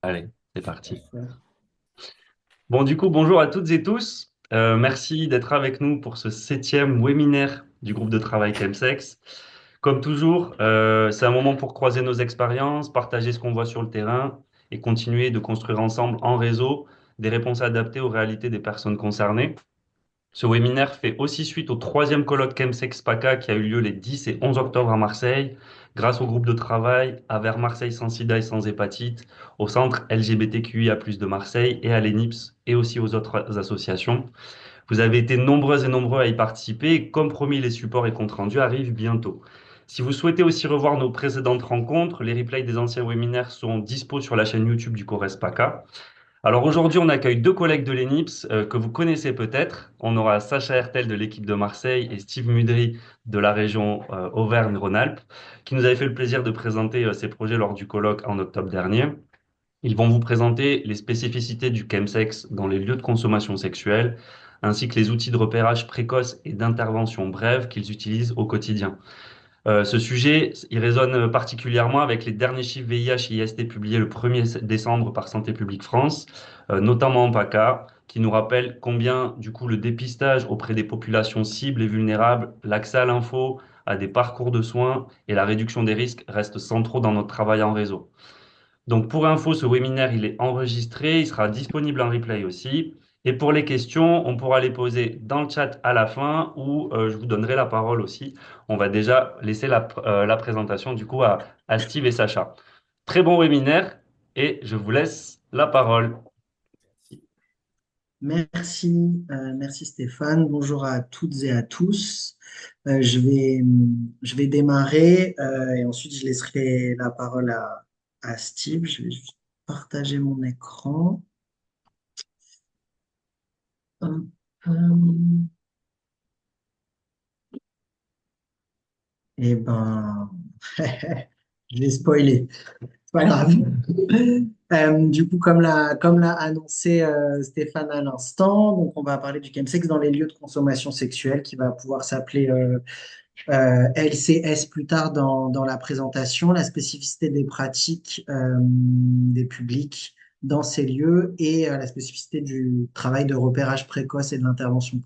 Allez, c'est parti. Parfait. Bon, du coup, bonjour à toutes et tous. Merci d'être avec nous pour ce septième webinaire du groupe de travail Chemsex. Comme toujours, c'est un moment pour croiser nos expériences, partager ce qu'on voit sur le terrain et continuer de construire ensemble en réseau des réponses adaptées aux réalités des personnes concernées. Ce webinaire fait aussi suite au troisième colloque Chemsex PACA qui a eu lieu les 10 et 11 octobre à Marseille, grâce au groupe de travail Avers Marseille sans sida et sans hépatite, au centre LGBTQIA+ de Marseille et à l'ENIPS et aussi aux autres associations. Vous avez été nombreuses et nombreux à y participer et comme promis, les supports et comptes rendus arrivent bientôt. Si vous souhaitez aussi revoir nos précédentes rencontres, les replays des anciens webinaires sont dispo sur la chaîne YouTube du CORES PACA. Alors aujourd'hui, on accueille deux collègues de l'ENIPS que vous connaissez peut-être. On aura Sacha Hertel de l'équipe de Marseille et Steve Mudry de la région Auvergne-Rhône-Alpes, qui nous avaient fait le plaisir de présenter ces projets lors du colloque en octobre dernier. Ils vont vous présenter les spécificités du chemsex dans les lieux de consommation sexuelle, ainsi que les outils de repérage précoce et d'intervention brève qu'ils utilisent au quotidien. Ce sujet, il résonne particulièrement avec les derniers chiffres VIH et IST publiés le 1er décembre par Santé publique France, notamment en PACA, qui nous rappelle combien, du coup, le dépistage auprès des populations cibles et vulnérables, l'accès à l'info, à des parcours de soins et la réduction des risques restent centraux dans notre travail en réseau. Donc pour info, ce webinaire, il est enregistré, il sera disponible en replay aussi. Et pour les questions, on pourra les poser dans le chat à la fin ou je vous donnerai la parole aussi. On va déjà laisser la présentation du coup à Steve et Sacha. Très bon webinaire et je vous laisse la parole. Merci Stéphane. Bonjour à toutes et à tous. Je vais démarrer et ensuite je laisserai la parole à Steve. Je vais juste partager mon écran. Hum, hum. Eh ben, je vais spoiler. C'est pas grave. Du coup, comme l'a annoncé Stéphane à l'instant, donc on va parler du chemsex dans les lieux de consommation sexuelle qui va pouvoir s'appeler LCS plus tard dans la présentation, la spécificité des pratiques des publics dans ces lieux et la spécificité du travail de repérage précoce et de l'intervention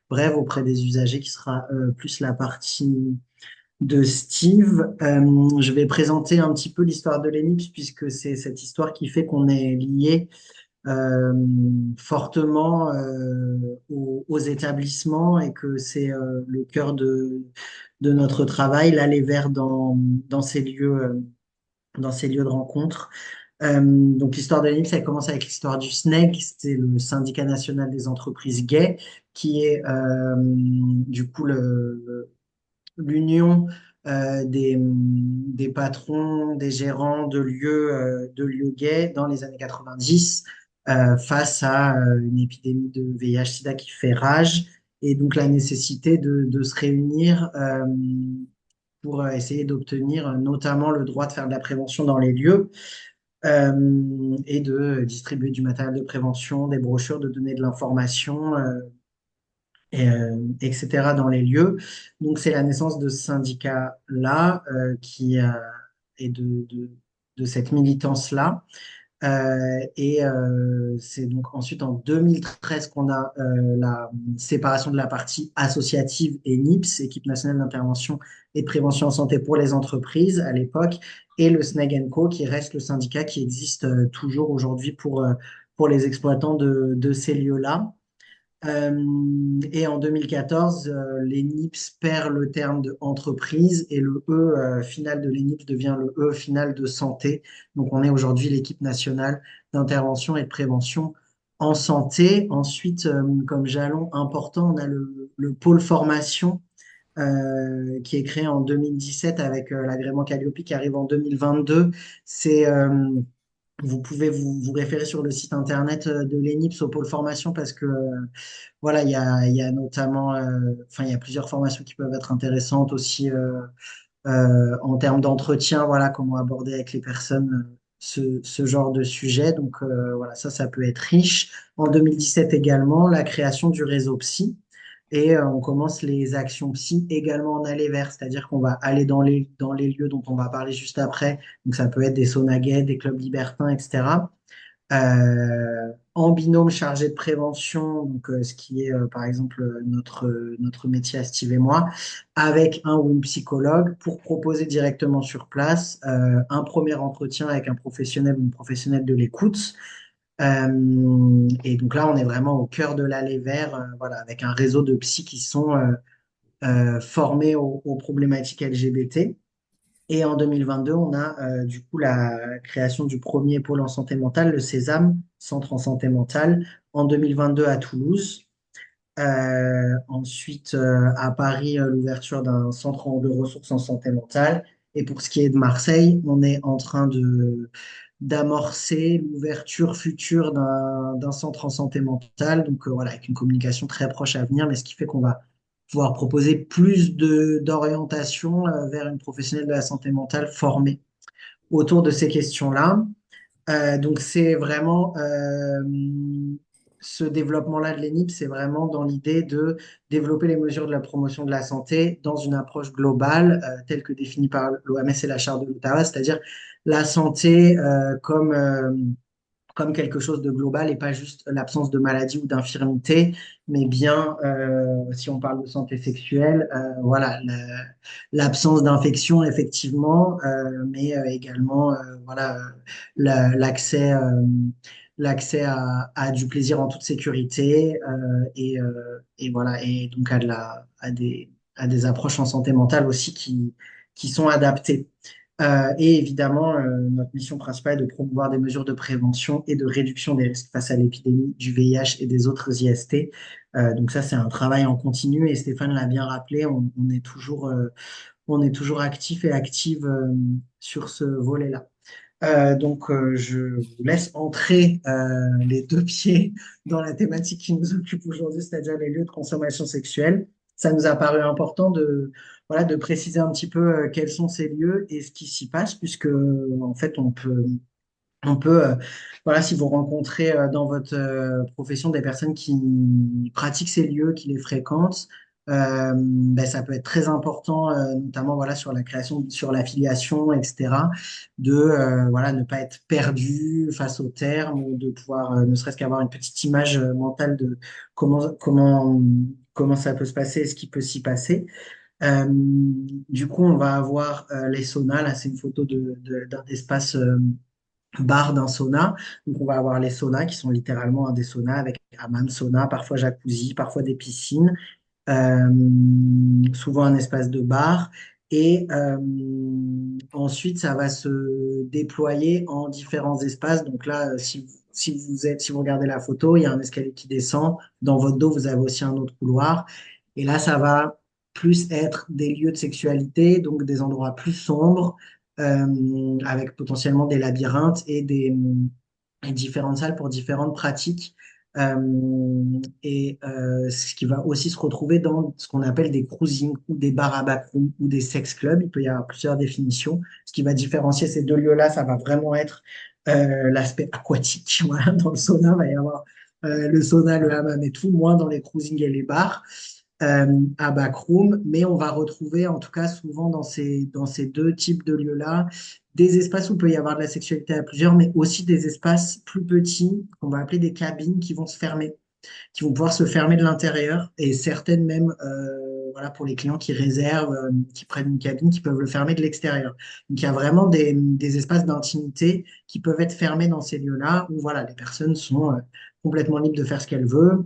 brève auprès des usagers qui sera plus la partie de Steve. Je vais présenter un petit peu l'histoire de l'Ellipse puisque c'est cette histoire qui fait qu'on est lié euh, fortement aux établissements et que c'est le cœur de notre travail, l'aller vers dans ces lieux de rencontre. Donc l'histoire de l'Ellipse, elle commence avec l'histoire du SNEG, c'est le syndicat national des entreprises gays, qui est du coup l'union des patrons, des gérants de lieux gays dans les années 90 face à une épidémie de VIH-Sida qui fait rage et donc la nécessité de se réunir pour essayer d'obtenir notamment le droit de faire de la prévention dans les lieux et de distribuer du matériel de prévention, des brochures, de donner de l'information etc. dans les lieux. Donc, c'est la naissance de ce syndicat-là et de cette militance-là. C'est donc ensuite en 2013 qu'on a la séparation de la partie associative et NIPS, Équipe nationale d'intervention et de prévention en santé pour les entreprises à l'époque, et le SNEG Co, qui reste le syndicat qui existe toujours aujourd'hui pour les exploitants de ces lieux-là. Et en 2014, l'ENIPS perd le terme de entreprise et le E final de l'ENIPS devient le E final de santé. Donc, on est aujourd'hui l'équipe nationale d'intervention et de prévention en santé. Ensuite, comme jalon important, on a le pôle formation qui est créé en 2017 avec l'agrément Calliope qui arrive en 2022. C'est Vous pouvez vous référer sur le site internet de l'ENIPS au pôle formation parce que voilà, il y a notamment, enfin, il y a plusieurs formations qui peuvent être intéressantes aussi en termes d'entretien, voilà, comment aborder avec les personnes ce genre de sujet. Donc voilà, ça peut être riche. En 2017 également, la création du réseau Psy, Et on commence les actions psy également en aller vers, c'est-à-dire qu'on va aller dans les lieux dont on va parler juste après. Donc ça peut être des saunas gays, des clubs libertins, etc. En binôme chargé de prévention, donc ce qui est par exemple notre métier à Steve et moi, avec un ou une psychologue pour proposer directement sur place un premier entretien avec un professionnel ou une professionnelle de l'écoute. Et donc là, on est vraiment au cœur de l'allée vers, voilà, avec un réseau de psy qui sont formés aux problématiques LGBT. Et en 2022, on a du coup la création du premier pôle en santé mentale, le Sésame, Centre en santé mentale, en 2022 à Toulouse. Ensuite, à Paris, l'ouverture d'un centre de ressources en santé mentale. Et pour ce qui est de Marseille, on est en train d'amorcer l'ouverture future d'un centre en santé mentale. Donc voilà, avec une communication très proche à venir, mais ce qui fait qu'on va pouvoir proposer plus d'orientation vers une professionnelle de la santé mentale formée autour de ces questions-là. Donc c'est vraiment ce développement-là de l'ENIP, c'est vraiment dans l'idée de développer les mesures de la promotion de la santé dans une approche globale telle que définie par l'OMS et la Charte de l'Ottawa, c'est-à-dire la santé comme quelque chose de global et pas juste l'absence de maladie ou d'infirmité, mais bien, si on parle de santé sexuelle, voilà, l'absence d'infection, effectivement, mais également, voilà, l'accès l'accès à du plaisir en toute sécurité et voilà, et donc à des approches en santé mentale aussi qui sont adaptées. Et évidemment, notre mission principale est de promouvoir des mesures de prévention et de réduction des risques face à l'épidémie du VIH et des autres IST. Donc ça, c'est un travail en continu et Stéphane l'a bien rappelé, on est toujours actif et active sur ce volet-là. Donc, je vous laisse entrer les deux pieds dans la thématique qui nous occupe aujourd'hui, c'est-à-dire les lieux de consommation sexuelle. Ça nous a paru important voilà, de préciser un petit peu quels sont ces lieux et ce qui s'y passe, puisque en fait, on peut, voilà, si vous rencontrez dans votre profession des personnes qui pratiquent ces lieux, qui les fréquentent, ben, ça peut être très important, notamment voilà, sur la création, sur l'affiliation, etc., de voilà, ne pas être perdu face aux termes ou de pouvoir ne serait-ce qu'avoir une petite image mentale de comment ça peut se passer et ce qui peut s'y passer. Du coup, on va avoir les saunas. Là, c'est une photo d'un espace bar d'un sauna. Donc, on va avoir les saunas qui sont littéralement des saunas avec hammam, sauna, parfois jacuzzi, parfois des piscines, euh, souvent un espace de bar. Et ensuite, ça va se déployer en différents espaces. Donc là, si vous regardez la photo, il y a un escalier qui descend. Dans votre dos, vous avez aussi un autre couloir. Et là, ça va plus être des lieux de sexualité, donc des endroits plus sombres, avec potentiellement des labyrinthes et différentes salles pour différentes pratiques. Ce qui va aussi se retrouver dans ce qu'on appelle des cruising ou des bars à backroom ou des sex clubs. Il peut y avoir plusieurs définitions. Ce qui va différencier ces deux lieux-là, ça va vraiment être l'aspect aquatique. Voilà, dans le sauna, il va y avoir le sauna, le hammam et tout, moins dans les cruising et les bars à backroom, mais on va retrouver en tout cas souvent dans ces deux types de lieux-là des espaces où il peut y avoir de la sexualité à plusieurs, mais aussi des espaces plus petits qu'on va appeler des cabines qui vont se fermer, qui vont pouvoir se fermer de l'intérieur et certaines même, voilà, pour les clients qui réservent, qui prennent une cabine, qui peuvent le fermer de l'extérieur. Donc il y a vraiment des espaces d'intimité qui peuvent être fermés dans ces lieux-là où voilà, les personnes sont complètement libres de faire ce qu'elles veulent.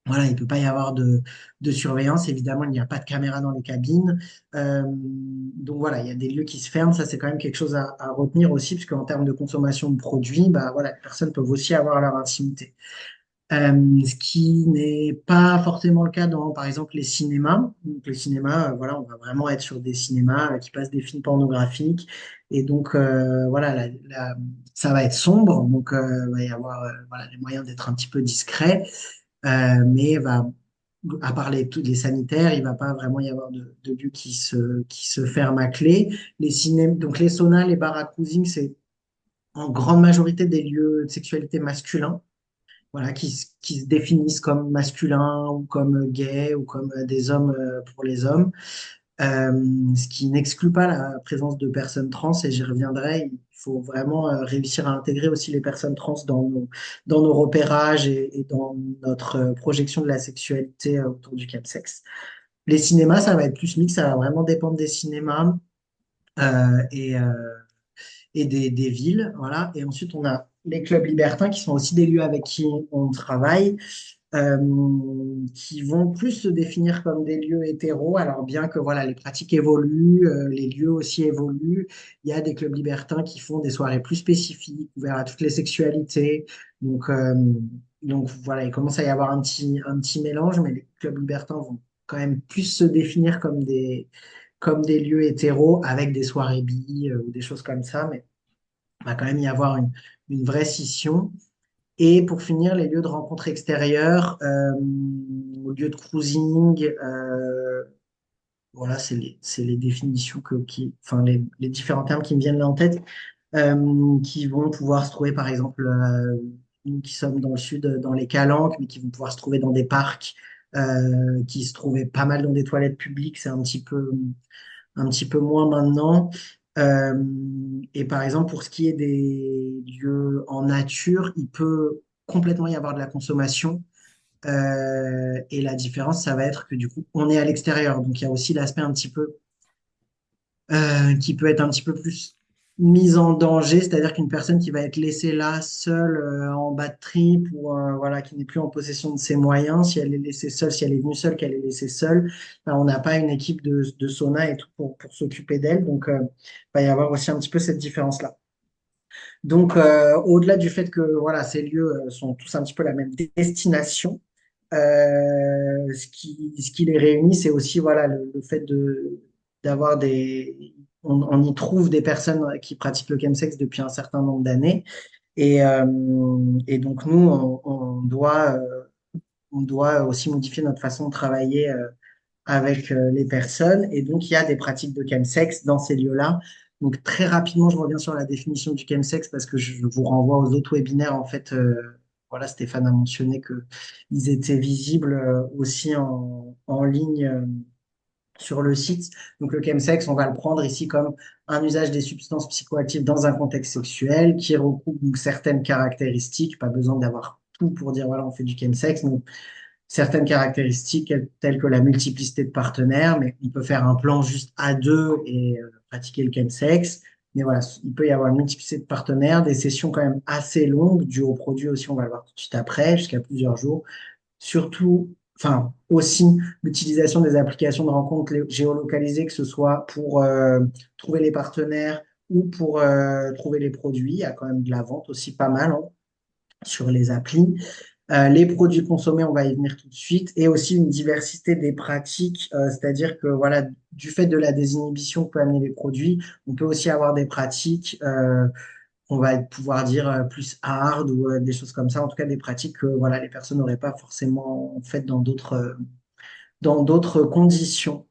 Voilà, il ne peut pas y avoir de surveillance. Évidemment, il n'y a pas de caméra dans les cabines. Donc voilà, il y a des lieux qui se ferment. Ça, c'est quand même quelque chose à retenir aussi, parce qu'en termes de consommation de produits, bah, voilà, les personnes peuvent aussi avoir leur intimité. Ce qui n'est pas forcément le cas dans, par exemple, les cinémas. Donc, les cinémas, voilà, on va vraiment être sur des cinémas qui passent des films pornographiques. Et donc, voilà, ça va être sombre. Donc, il va y avoir voilà, les moyens d'être un petit peu discret. Mais va, à part les sanitaires, il va pas vraiment y avoir de lieux qui se ferment à clé. Donc les saunas, les bars à cruising, c'est en grande majorité des lieux de sexualité masculins. voilà, qui se définissent comme masculins ou comme gays ou comme des hommes pour les hommes. Euh, Ce qui n'exclut pas la présence de personnes trans, et j'y reviendrai. Il faut vraiment réussir à intégrer aussi les personnes trans dans nos repérages et dans notre projection de la sexualité autour du chemsex. Les cinémas, ça va être plus mixte, ça va vraiment dépendre des cinémas euh, et, euh, et des villes. Voilà. Et ensuite, on a les clubs libertins qui sont aussi des lieux avec qui on travaille euh, qui vont plus se définir comme des lieux hétéros. Alors bien que voilà, les pratiques évoluent, les lieux aussi évoluent. Il y a des clubs libertins qui font des soirées plus spécifiques, ouvertes à toutes les sexualités. Donc, euh, donc voilà, il commence à y avoir un petit mélange, mais les clubs libertins vont quand même plus se définir comme des lieux hétéros avec des soirées bi ou des choses comme ça. Mais il va quand même y avoir une vraie scission. Et pour finir, les lieux de rencontres extérieures, lieux de cruising, voilà, c'est les définitions enfin les différents termes qui me viennent là en tête, qui vont pouvoir se trouver, par exemple, nous qui sommes dans le sud, dans les Calanques, mais qui vont pouvoir se trouver dans des parcs, qui se trouvaient pas mal dans des toilettes publiques, c'est un petit peu moins maintenant. Euh, et par exemple, pour ce qui est des lieux en nature, il peut complètement y avoir de la consommation. Et la différence, ça va être que du coup, on est à l'extérieur. Donc, il y a aussi l'aspect un petit peu qui peut être un petit peu plus mise en danger, c'est-à-dire qu'une personne qui va être laissée là seule en bas de trip ou voilà, qui n'est plus en possession de ses moyens, si elle est laissée seule, si elle est venue seule, qu'elle est laissée seule, ben, on n'a pas une équipe de sauna et tout pour s'occuper d'elle. Donc, il va y avoir aussi un petit peu cette différence-là. Donc, au-delà du fait que voilà, ces lieux sont tous un petit peu la même destination, ce qui les réunit, c'est aussi voilà, le fait d'avoir des. On y trouve des personnes qui pratiquent le chemsex depuis un certain nombre d'années. Et donc, nous, on doit aussi modifier notre façon de travailler avec les personnes. Et donc, il y a des pratiques de chemsex dans ces lieux-là. Donc, très rapidement, je reviens sur la définition du chemsex parce que je vous renvoie aux autres webinaires. En fait, voilà, Stéphane a mentionné qu'ils étaient visibles aussi en ligne sur le site. Donc, le chemsex, on va le prendre ici comme un usage des substances psychoactives dans un contexte sexuel qui regroupe donc certaines caractéristiques. Pas besoin d'avoir tout pour dire, voilà, on fait du chemsex. Mais certaines caractéristiques telles que la multiplicité de partenaires, mais on peut faire un plan juste à deux et pratiquer le chemsex. Mais voilà, il peut y avoir une multiplicité de partenaires, des sessions quand même assez longues, dues au produit aussi, on va le voir tout de suite après, jusqu'à plusieurs jours. Surtout, enfin aussi l'utilisation des applications de rencontres géolocalisées, que ce soit pour trouver les partenaires ou pour trouver les produits. Il y a quand même de la vente aussi pas mal hein, sur les applis. Les produits consommés, on va y venir tout de suite, et aussi une diversité des pratiques, c'est-à-dire que voilà, du fait de la désinhibition que peut amener les produits, on peut aussi avoir des pratiques, on va pouvoir dire plus hard ou des choses comme ça, en tout cas des pratiques que voilà, les personnes n'auraient pas forcément faites dans d'autres conditions.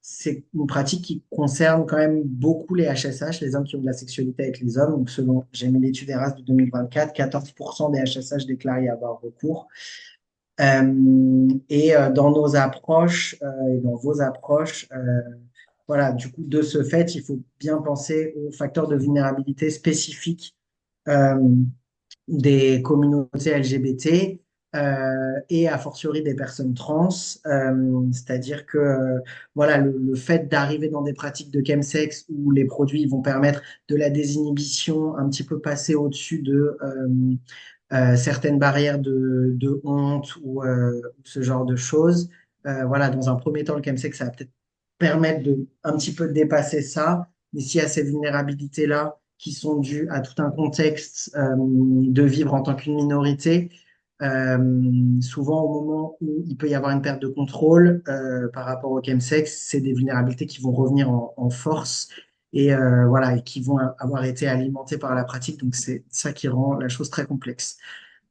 C'est une pratique qui concerne quand même beaucoup les HSH, les hommes qui ont de la sexualité avec les hommes. Donc, selon, j'ai mis l'étude Eras de 2024, 14% des HSH déclarent y avoir recours. Dans nos approches et dans vos approches, voilà, du coup, de ce fait, il faut bien penser aux facteurs de vulnérabilité spécifiques euh, des communautés LGBT et a fortiori des personnes trans. C'est-à-dire que voilà, le fait d'arriver dans des pratiques de chemsex où les produits vont permettre de la désinhibition, un petit peu passer au-dessus de certaines barrières de honte ou ce genre de choses. Voilà, dans un premier temps, le chemsex, ça va peut-être permettre de un petit peu dépasser ça. Mais s'il y a ces vulnérabilités-là, qui sont dues à tout un contexte de vivre en tant qu'une minorité. Souvent, au moment où il peut y avoir une perte de contrôle par rapport au chemsex, c'est des vulnérabilités qui vont revenir en force et, voilà, et qui vont avoir été alimentées par la pratique. Donc, c'est ça qui rend la chose très complexe.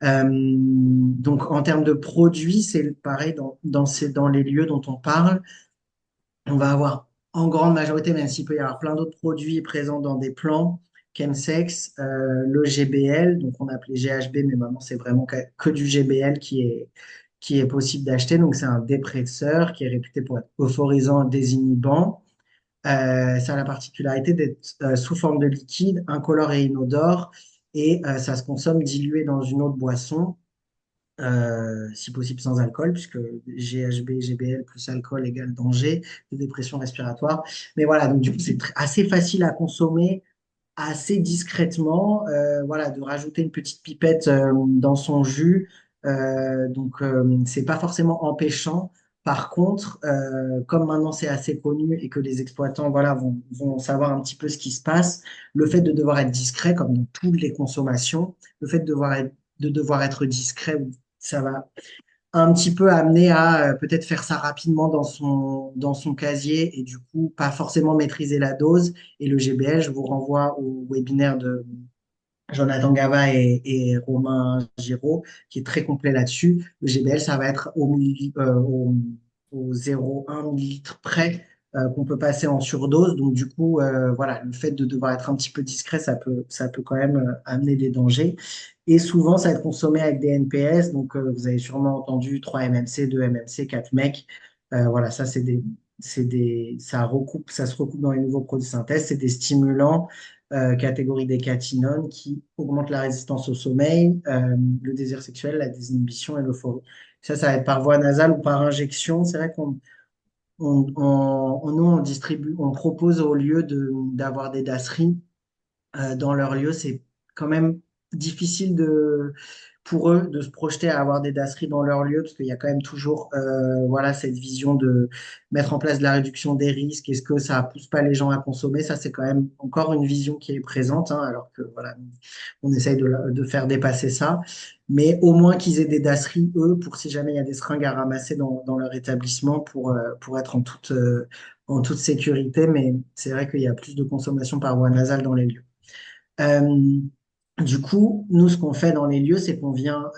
Donc, en termes de produits, c'est pareil dans les lieux dont on parle. On va avoir en grande majorité, même s'il peut y avoir plein d'autres produits présents dans des plans, chemsex, le GBL, donc on appelait GHB, mais maintenant c'est vraiment que du GBL qui est possible d'acheter. Donc c'est un dépresseur qui est réputé pour être euphorisant, désinhibant. Ça a la particularité d'être sous forme de liquide, incolore et inodore, et ça se consomme dilué dans une eau de boisson, si possible sans alcool, puisque GHB, GBL plus alcool égale danger de dépression respiratoire. Mais voilà, donc du coup, c'est assez facile à consommer, assez discrètement, voilà, de rajouter une petite pipette dans son jus. C'est pas forcément empêchant. Par contre, comme maintenant c'est assez connu et que les exploitants voilà, vont savoir un petit peu ce qui se passe, le fait de devoir être discret, comme dans toutes les consommations, le fait de devoir être discret, ça va un petit peu amené à peut-être faire ça rapidement dans son casier et du coup pas forcément maîtriser la dose. Et le GBL, je vous renvoie au webinaire de Jonathan Gava et Romain Giraud, qui est très complet là-dessus. Le GBL, ça va être au 0,1 millilitre près qu'on peut passer en surdose. Donc, du coup, voilà, le fait de devoir être un petit peu discret, ça peut quand même amener des dangers. Et souvent, ça va être consommé avec des NPS. Donc, vous avez sûrement entendu 3 MMC, 2 MMC, 4 MEC. Voilà, ça, ça se recoupe dans les nouveaux produits synthèse. C'est des stimulants catégorie des catinones qui augmentent la résistance au sommeil, le désir sexuel, la désinhibition et l'euphorie. Ça va être par voie nasale ou par injection. C'est vrai nous, on distribue, on propose au lieu d'avoir des dasseries dans leur lieu, c'est quand même difficile pour eux de se projeter à avoir des dasseries dans leur lieu, parce qu'il y a quand même toujours voilà, cette vision de mettre en place de la réduction des risques. Est-ce que ça pousse pas les gens à consommer? Ça, c'est quand même encore une vision qui est présente, hein, alors que voilà, on essaye de faire dépasser ça. Mais au moins qu'ils aient des dasseries, eux, pour si jamais il y a des seringues à ramasser dans leur établissement pour être en toute sécurité. Mais c'est vrai qu'il y a plus de consommation par voie nasale dans les lieux. Euh, du coup, nous, ce qu'on fait dans les lieux, c'est qu'on vient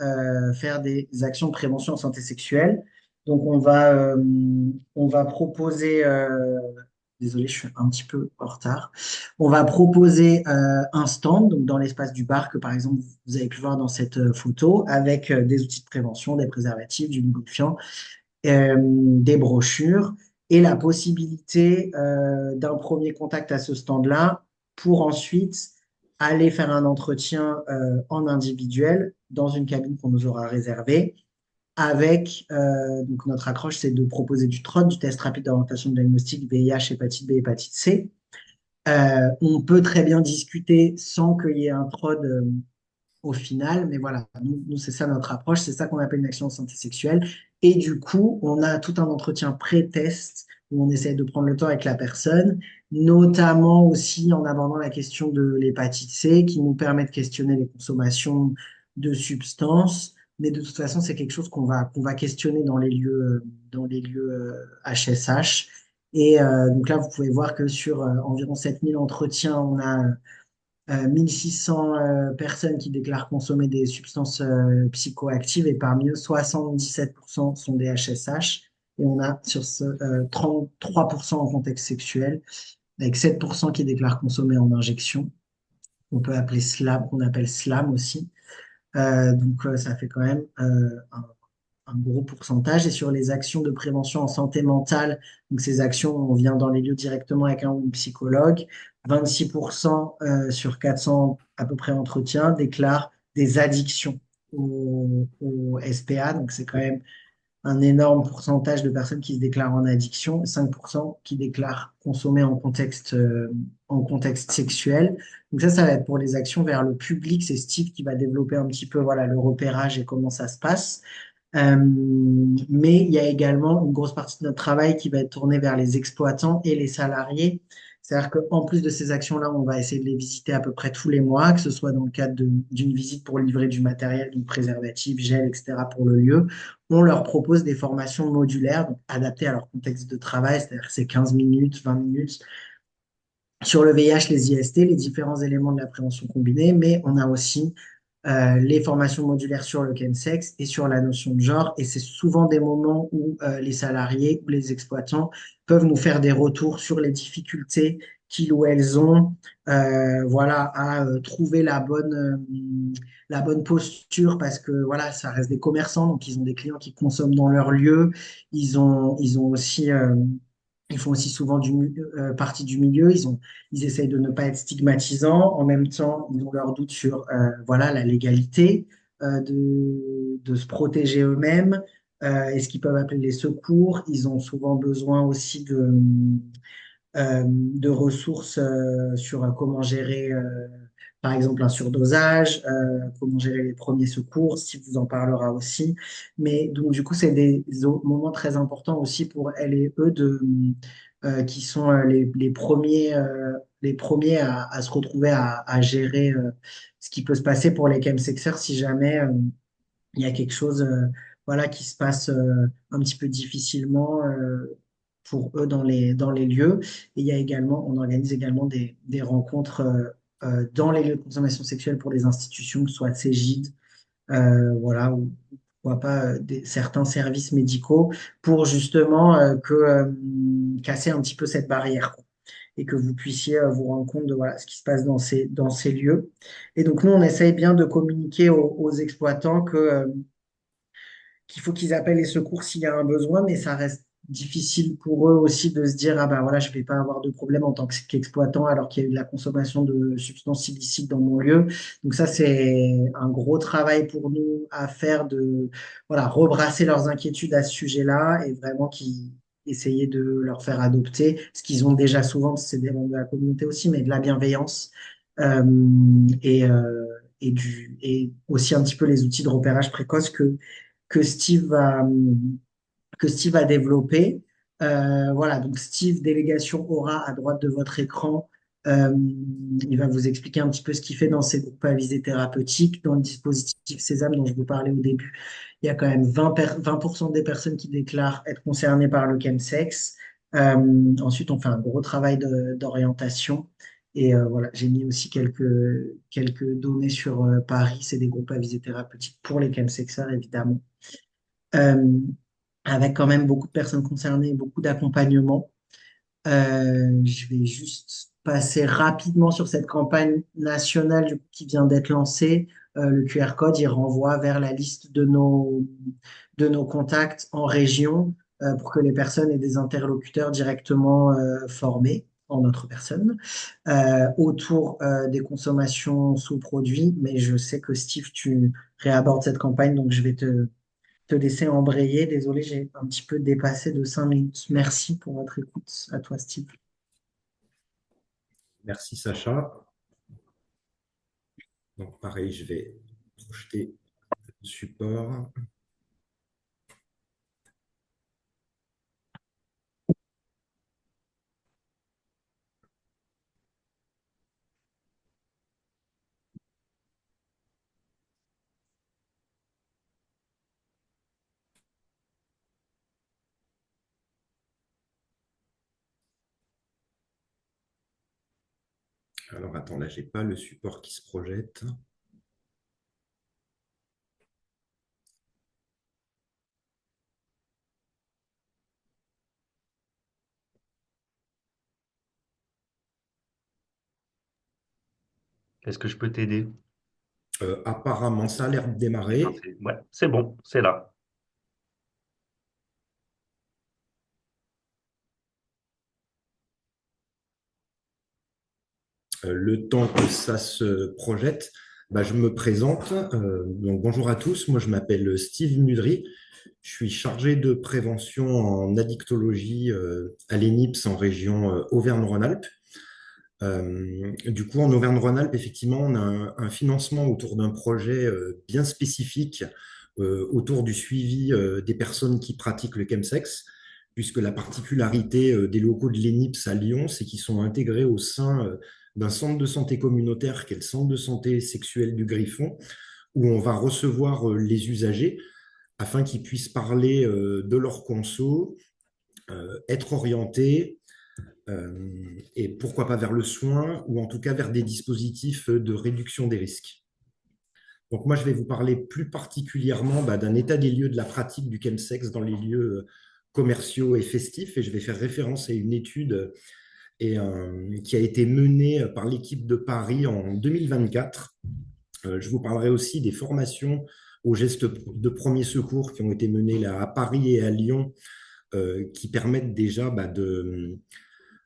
faire des actions de prévention en santé sexuelle. Donc, on va proposer, désolé, je suis un petit peu en retard. On va proposer un stand, donc dans l'espace du bar, que par exemple, vous avez pu voir dans cette photo, avec des outils de prévention, des préservatifs, du lubrifiant, des brochures et la possibilité d'un premier contact à ce stand-là pour ensuite aller faire un entretien en individuel dans une cabine qu'on nous aura réservée. Avec donc notre accroche, c'est de proposer du TROD, du test rapide d'orientation de diagnostic VIH, hépatite B, hépatite C. On peut très bien discuter sans qu'il y ait un TROD au final. Mais voilà, nous c'est ça notre approche, c'est ça qu'on appelle une action de santé sexuelle. Et du coup, on a tout un entretien pré-test où on essaie de prendre le temps avec la personne, notamment aussi en abordant la question de l'hépatite C, qui nous permet de questionner les consommations de substances. Mais de toute façon, c'est quelque chose qu'on va questionner dans les lieux HSH. Et donc là, vous pouvez voir que sur environ 7000 entretiens, on a 1600 personnes qui déclarent consommer des substances psychoactives et parmi eux, 77% sont des HSH. Et on a sur ce 33% en contexte sexuel, avec 7% qui déclarent consommer en injection. On peut appeler SLAM, qu'on appelle SLAM aussi. Ça fait quand même un gros pourcentage. Et sur les actions de prévention en santé mentale, donc ces actions, on vient dans les lieux directement avec un ou une psychologue, 26% sur 400 à peu près entretiens déclarent des addictions au SPA. Donc c'est quand même un énorme pourcentage de personnes qui se déclarent en addiction, 5% qui déclarent consommer en contexte sexuel. Donc ça va être pour les actions vers le public. C'est Steve qui va développer un petit peu voilà, le repérage et comment ça se passe. Euh, mais il y a également une grosse partie de notre travail qui va être tournée vers les exploitants et les salariés. C'est-à-dire qu'en plus de ces actions-là, on va essayer de les visiter à peu près tous les mois, que ce soit dans le cadre d'une visite pour livrer du matériel, donc préservatif, gel, etc. pour le lieu. On leur propose des formations modulaires, donc adaptées à leur contexte de travail, c'est-à-dire que c'est 15 minutes, 20 minutes sur le VIH, les IST, les différents éléments de la prévention combinée, mais on a aussi les formations modulaires sur le chemsex et sur la notion de genre. Et c'est souvent des moments où les salariés ou les exploitants peuvent nous faire des retours sur les difficultés qu'ils ou elles ont, voilà, à trouver la bonne posture parce que voilà, ça reste des commerçants, donc ils ont des clients qui consomment dans leur lieu. Ils ont aussi ils font aussi souvent partie du milieu. Ils essayent de ne pas être stigmatisants. En même temps, ils ont leurs doutes sur voilà, la légalité de se protéger eux-mêmes et ce qu'ils peuvent appeler les secours. Ils ont souvent besoin aussi de ressources sur comment gérer, par exemple, un surdosage, comment gérer les premiers secours. Steve vous en parlera aussi. Mais donc, du coup, c'est des moments très importants aussi pour elles et eux qui sont les premiers à se retrouver à gérer ce qui peut se passer pour les chemsexers si jamais il y a quelque chose voilà, qui se passe un petit peu difficilement pour eux dans les lieux. Et il y a également, on organise également des rencontres dans les lieux de consommation sexuelle pour les institutions, que ce soit Cégide, voilà, ou pourquoi pas certains services médicaux, pour justement casser un petit peu cette barrière, quoi, et que vous puissiez vous rendre compte de voilà, ce qui se passe dans ces lieux. Et donc nous, on essaye bien de communiquer aux exploitants qu'il faut qu'ils appellent les secours s'il y a un besoin, mais ça reste difficile pour eux aussi de se dire, ah ben voilà, je vais pas avoir de problème en tant qu'exploitant alors qu'il y a eu de la consommation de substances illicites dans mon lieu. Donc ça, c'est un gros travail pour nous à faire de, voilà, rebrasser leurs inquiétudes à ce sujet-là et vraiment essayer de leur faire adopter ce qu'ils ont déjà souvent, c'est des membres de la communauté aussi, mais de la bienveillance euh, et aussi un petit peu les outils de repérage précoce que Steve va, que Steve a développé. Voilà, donc Steve, délégation Aura à droite de votre écran. Euh, il va vous expliquer un petit peu ce qu'il fait dans ses groupes à visée thérapeutique. Dans le dispositif Sésame dont je vous parlais au début, il y a quand même 20% des personnes qui déclarent être concernées par le chemsex. Ensuite, on fait un gros travail d'orientation. Et voilà, j'ai mis aussi quelques données sur Paris. C'est des groupes à visée thérapeutique pour les chemsexers, évidemment. Euh, avec quand même beaucoup de personnes concernées, beaucoup d'accompagnement. Je vais juste passer rapidement sur cette campagne nationale du coup, qui vient d'être lancée. Le QR code, il renvoie vers la liste de nos contacts en région pour que les personnes aient des interlocuteurs directement formés en notre personne autour des consommations sous produits. Mais je sais que Steve, tu réabordes cette campagne, donc je vais te laisser embrayer. Désolé, j'ai un petit peu dépassé de 5 minutes. Merci pour votre écoute. À toi, Steve. Merci Sacha. Donc pareil, je vais projeter le support. Alors attends, là, j'ai pas le support qui se projette. Est-ce que je peux t'aider? Apparemment, ça a l'air de démarrer. Ouais, c'est bon, c'est là. Le temps que ça se projette, bah, je me présente. Donc, bonjour à tous, moi je m'appelle Steve Mudry. Je suis chargé de prévention en addictologie à l'ENIPS en région Auvergne-Rhône-Alpes. Du coup, en Auvergne-Rhône-Alpes, effectivement, on a un financement autour d'un projet bien spécifique autour du suivi des personnes qui pratiquent le chemsex, puisque la particularité des locaux de l'ENIPS à Lyon, c'est qu'ils sont intégrés au sein d'un centre de santé communautaire qui est le centre de santé sexuelle du Griffon, où on va recevoir les usagers afin qu'ils puissent parler de leur conso, être orientés et pourquoi pas vers le soin ou en tout cas vers des dispositifs de réduction des risques. Donc moi, je vais vous parler plus particulièrement d'un état des lieux de la pratique du chemsex dans les lieux commerciaux et festifs, et je vais faire référence à une étude qui a été menée par l'équipe de Paris en 2024. Je vous parlerai aussi des formations aux gestes de premier secours qui ont été menées là, à Paris et à Lyon, qui permettent déjà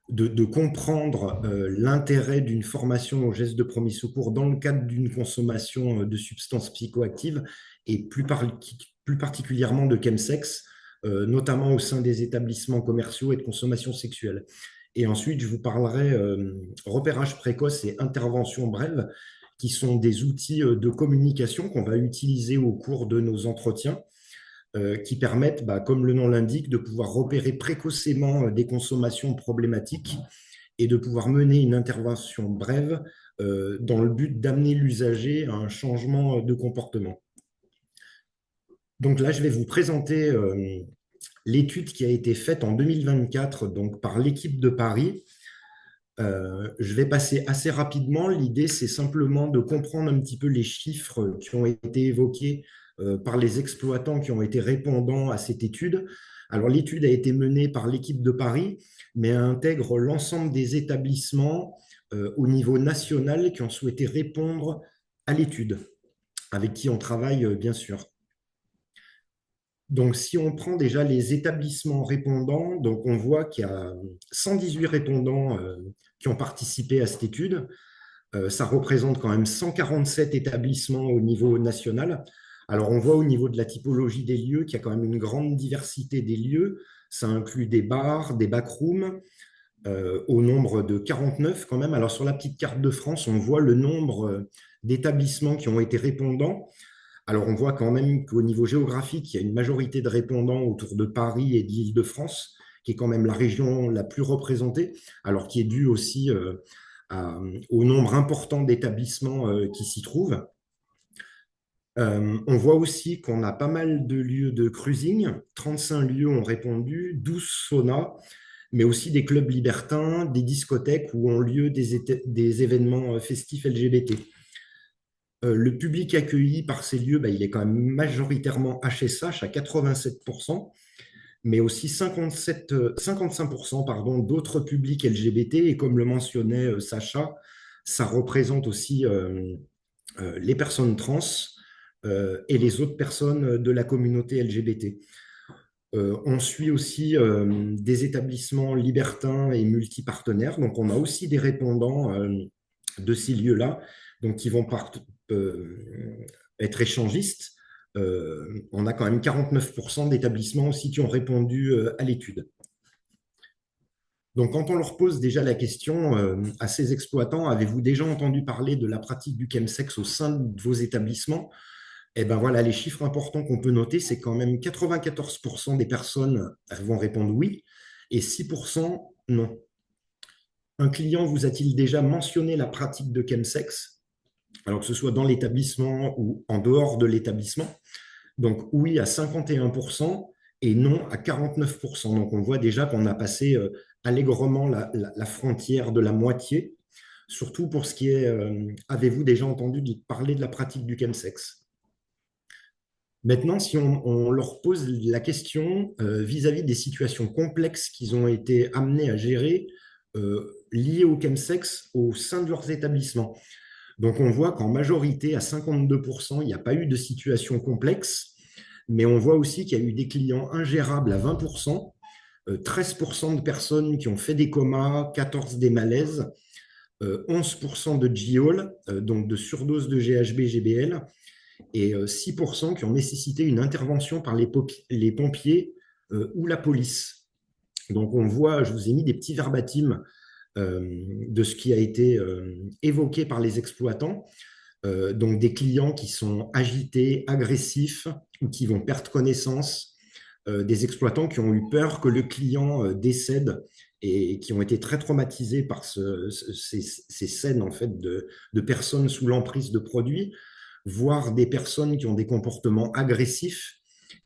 de comprendre l'intérêt d'une formation aux gestes de premier secours dans le cadre d'une consommation de substances psychoactives et plus particulièrement de chemsex, notamment au sein des établissements commerciaux et de consommation sexuelle. Et ensuite, je vous parlerai repérage précoce et intervention brève, qui sont des outils de communication qu'on va utiliser au cours de nos entretiens, qui permettent, comme le nom l'indique, de pouvoir repérer précocement des consommations problématiques et de pouvoir mener une intervention brève dans le but d'amener l'usager à un changement de comportement. Donc là, je vais vous présenter l'étude qui a été faite en 2024 donc, par l'équipe de Paris. Je vais passer assez rapidement. L'idée, c'est simplement de comprendre un petit peu les chiffres qui ont été évoqués par les exploitants qui ont été répondants à cette étude. Alors, l'étude a été menée par l'équipe de Paris, mais intègre l'ensemble des établissements au niveau national qui ont souhaité répondre à l'étude, avec qui on travaille, bien sûr. Donc, si on prend déjà les établissements répondants, donc on voit qu'il y a 118 répondants qui ont participé à cette étude. Ça représente quand même 147 établissements au niveau national. Alors, on voit au niveau de la typologie des lieux qu'il y a quand même une grande diversité des lieux. Ça inclut des bars, des backrooms, au nombre de 49 quand même. Alors, sur la petite carte de France, on voit le nombre d'établissements qui ont été répondants. Alors, on voit quand même qu'au niveau géographique, il y a une majorité de répondants autour de Paris et de l'Île-de-France, qui est quand même la région la plus représentée, alors qui est due aussi au nombre important d'établissements qui s'y trouvent. On voit aussi qu'on a pas mal de lieux de cruising. 35 lieux ont répondu, 12 saunas, mais aussi des clubs libertins, des discothèques où ont lieu des événements festifs LGBT. Le public accueilli par ces lieux, il est quand même majoritairement HSH à 87%, mais aussi 55% d'autres publics LGBT. Et comme le mentionnait Sacha, ça représente aussi les personnes trans et les autres personnes de la communauté LGBT. On suit aussi des établissements libertins et multipartenaires. Donc, on a aussi des répondants de ces lieux-là, donc qui vont être échangistes. On a quand même 49% d'établissements aussi qui ont répondu à l'étude. Donc, quand on leur pose déjà la question à ces exploitants, avez-vous déjà entendu parler de la pratique du chemsex au sein de vos établissements? Eh bien voilà, les chiffres importants qu'on peut noter, c'est quand même 94% des personnes vont répondre oui et 6% non. Un client vous a-t-il déjà mentionné la pratique de chemsex, alors que ce soit dans l'établissement ou en dehors de l'établissement? Donc oui à 51% et non à 49%. Donc on voit déjà qu'on a passé allègrement la frontière de la moitié, surtout pour ce qui est avez-vous déjà entendu parler de la pratique du chemsex? Maintenant, si on leur pose la question vis-à-vis des situations complexes qu'ils ont été amenés à gérer liées au chemsex au sein de leurs établissements. Donc, on voit qu'en majorité, à 52%, il n'y a pas eu de situation complexe, mais on voit aussi qu'il y a eu des clients ingérables à 20%, 13% de personnes qui ont fait des comas, 14% des malaises, 11% de GIOL, donc de surdose de GHB, GBL, et 6% qui ont nécessité une intervention par les pompiers ou la police. Donc on voit, je vous ai mis des petits verbatims de ce qui a été évoqué par les exploitants. Donc des clients qui sont agités, agressifs ou qui vont perdre connaissance, des exploitants qui ont eu peur que le client décède et qui ont été très traumatisés par ces scènes en fait, de personnes sous l'emprise de produits, voire des personnes qui ont des comportements agressifs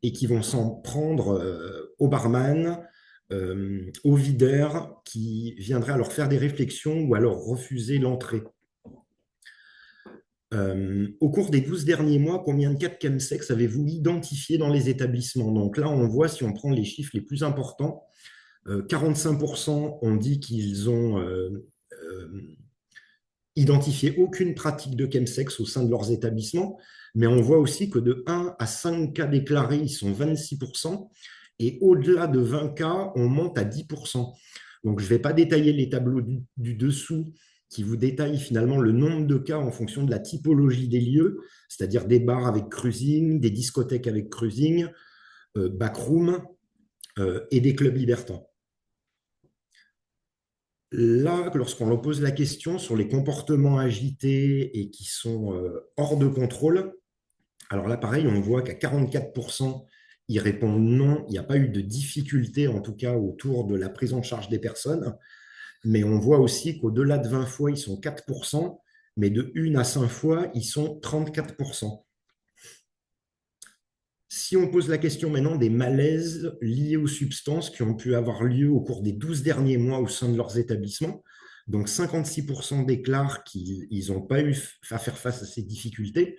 et qui vont s'en prendre au barman, au videur, qui viendrait à leur faire des réflexions ou à leur refuser l'entrée. Au cours des 12 derniers mois, combien de cas de chemsex avez-vous identifié dans les établissements? Donc là, on voit, si on prend les chiffres les plus importants, 45% ont dit qu'ils ont identifié aucune pratique de chemsex au sein de leurs établissements, mais on voit aussi que de 1 à 5 cas déclarés, ils sont 26%, et au-delà de 20 cas, on monte à 10%. Donc, je ne vais pas détailler les tableaux du dessous qui vous détaillent finalement le nombre de cas en fonction de la typologie des lieux, c'est-à-dire des bars avec cruising, des discothèques avec cruising, backroom et des clubs libertins. Là, lorsqu'on leur pose la question sur les comportements agités et qui sont hors de contrôle, alors là, pareil, on voit qu'à 44%, ils répondent non, il n'y a pas eu de difficulté, en tout cas, autour de la prise en charge des personnes. Mais on voit aussi qu'au-delà de 20 fois, ils sont 4%, mais de 1 à 5 fois, ils sont 34%. Si on pose la question maintenant des malaises liés aux substances qui ont pu avoir lieu au cours des 12 derniers mois au sein de leurs établissements, donc 56% déclarent qu'ils n'ont pas eu à faire face à ces difficultés,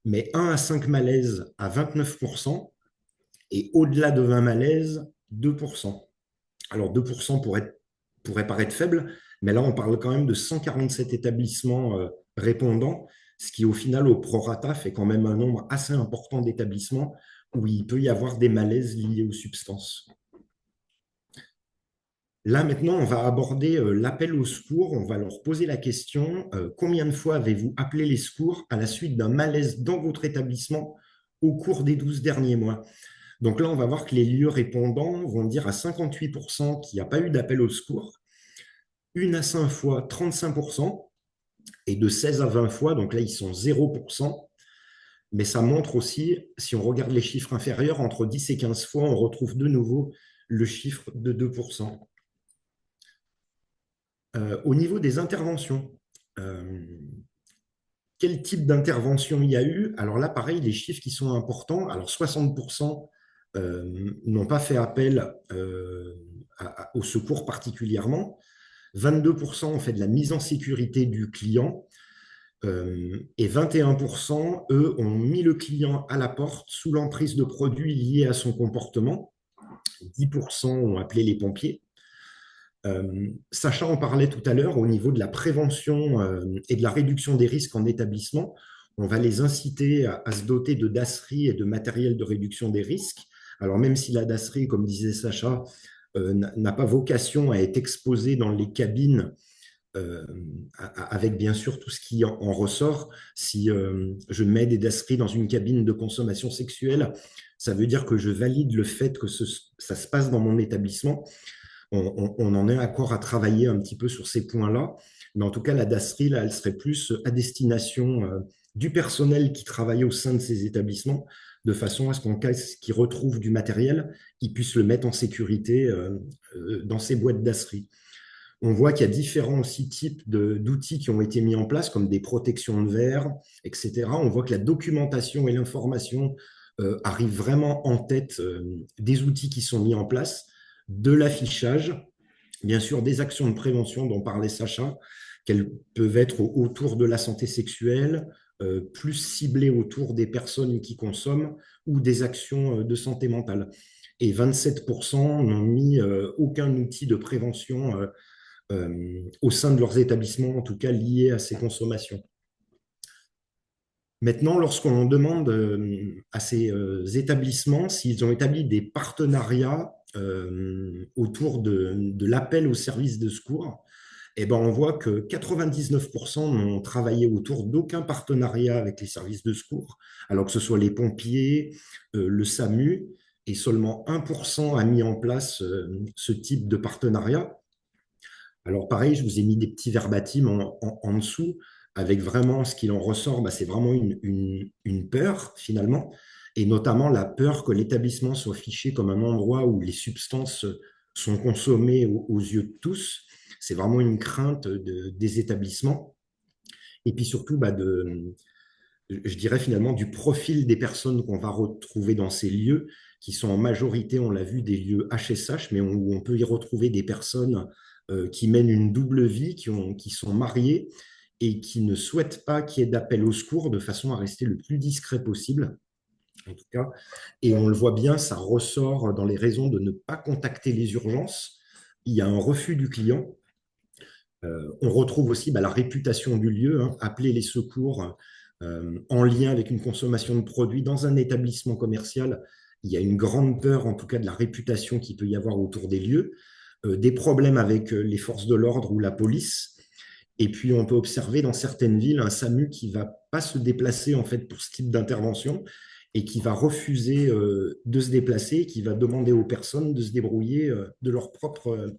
mais 1 à 5 malaises à 29%, et au-delà de 20 malaises, 2%. Alors 2% pourrait paraître faible, mais là on parle quand même de 147 établissements répondants, ce qui au final au prorata fait quand même un nombre assez important d'établissements où il peut y avoir des malaises liés aux substances. Là maintenant on va aborder l'appel au secours, on va leur poser la question combien de fois avez-vous appelé les secours à la suite d'un malaise dans votre établissement au cours des 12 derniers mois? Donc là, on va voir que les lieux répondants vont dire à 58% qu'il n'y a pas eu d'appel au secours, 1 à 5 fois 35%, et de 16 à 20 fois, donc là, ils sont 0%. Mais ça montre aussi, si on regarde les chiffres inférieurs, entre 10 et 15 fois, on retrouve de nouveau le chiffre de 2%. Au niveau des interventions, quel type d'intervention il y a eu? Alors là, pareil, les chiffres qui sont importants. Alors 60% n'ont pas fait appel au secours particulièrement. 22% ont fait de la mise en sécurité du client. Et 21%, eux, ont mis le client à la porte sous l'emprise de produits liés à son comportement. 10% ont appelé les pompiers. Sacha en parlait tout à l'heure, au niveau de la prévention et de la réduction des risques en établissement, on va les inciter à se doter de dasseries et de matériel de réduction des risques. Alors même si la dasserie, comme disait Sacha, n'a pas vocation à être exposée dans les cabines, avec bien sûr tout ce qui en ressort. Si je mets des dasseries dans une cabine de consommation sexuelle, ça veut dire que je valide le fait que ça se passe dans mon établissement. On en est encore à travailler un petit peu sur ces points-là. Mais en tout cas, la dasserie, là, elle serait plus à destination du personnel qui travaille au sein de ces établissements, de façon à ce qu'en cas qu'ils retrouvent du matériel, ils puissent le mettre en sécurité dans ces boîtes dasserie. On voit qu'il y a différents aussi types d'outils qui ont été mis en place, comme des protections de verre, etc. On voit que la documentation et l'information arrivent vraiment en tête des outils qui sont mis en place, de l'affichage, bien sûr des actions de prévention dont parlait Sacha, qu'elles peuvent être autour de la santé sexuelle, plus ciblées autour des personnes qui consomment ou des actions de santé mentale. Et 27% n'ont mis aucun outil de prévention au sein de leurs établissements, en tout cas liés à ces consommations. Maintenant, lorsqu'on demande à ces établissements s'ils ont établi des partenariats autour de l'appel aux services de secours, eh ben, on voit que 99% n'ont travaillé autour d'aucun partenariat avec les services de secours, alors que ce soit les pompiers, le SAMU, et seulement 1% a mis en place ce type de partenariat. Alors pareil, je vous ai mis des petits verbatims en dessous, avec vraiment ce qu'il en ressort, c'est vraiment une peur finalement, et notamment la peur que l'établissement soit fiché comme un endroit où les substances sont consommées aux yeux de tous. C'est vraiment une crainte des établissements. Et puis surtout, je dirais finalement, du profil des personnes qu'on va retrouver dans ces lieux, qui sont en majorité, on l'a vu, des lieux HSH, mais où on peut y retrouver des personnes qui mènent une double vie, qui sont mariées et qui ne souhaitent pas qu'il y ait d'appel au secours de façon à rester le plus discret possible, en tout cas. Et on le voit bien, ça ressort dans les raisons de ne pas contacter les urgences. Il y a un refus du client. On retrouve aussi la réputation du lieu, hein, appeler les secours en lien avec une consommation de produits dans un établissement commercial. Il y a une grande peur, en tout cas, de la réputation qu'il peut y avoir autour des lieux, des problèmes avec les forces de l'ordre ou la police. Et puis, on peut observer dans certaines villes un SAMU qui ne va pas se déplacer en fait, pour ce type d'intervention et qui va refuser de se déplacer, qui va demander aux personnes de se débrouiller de leur propre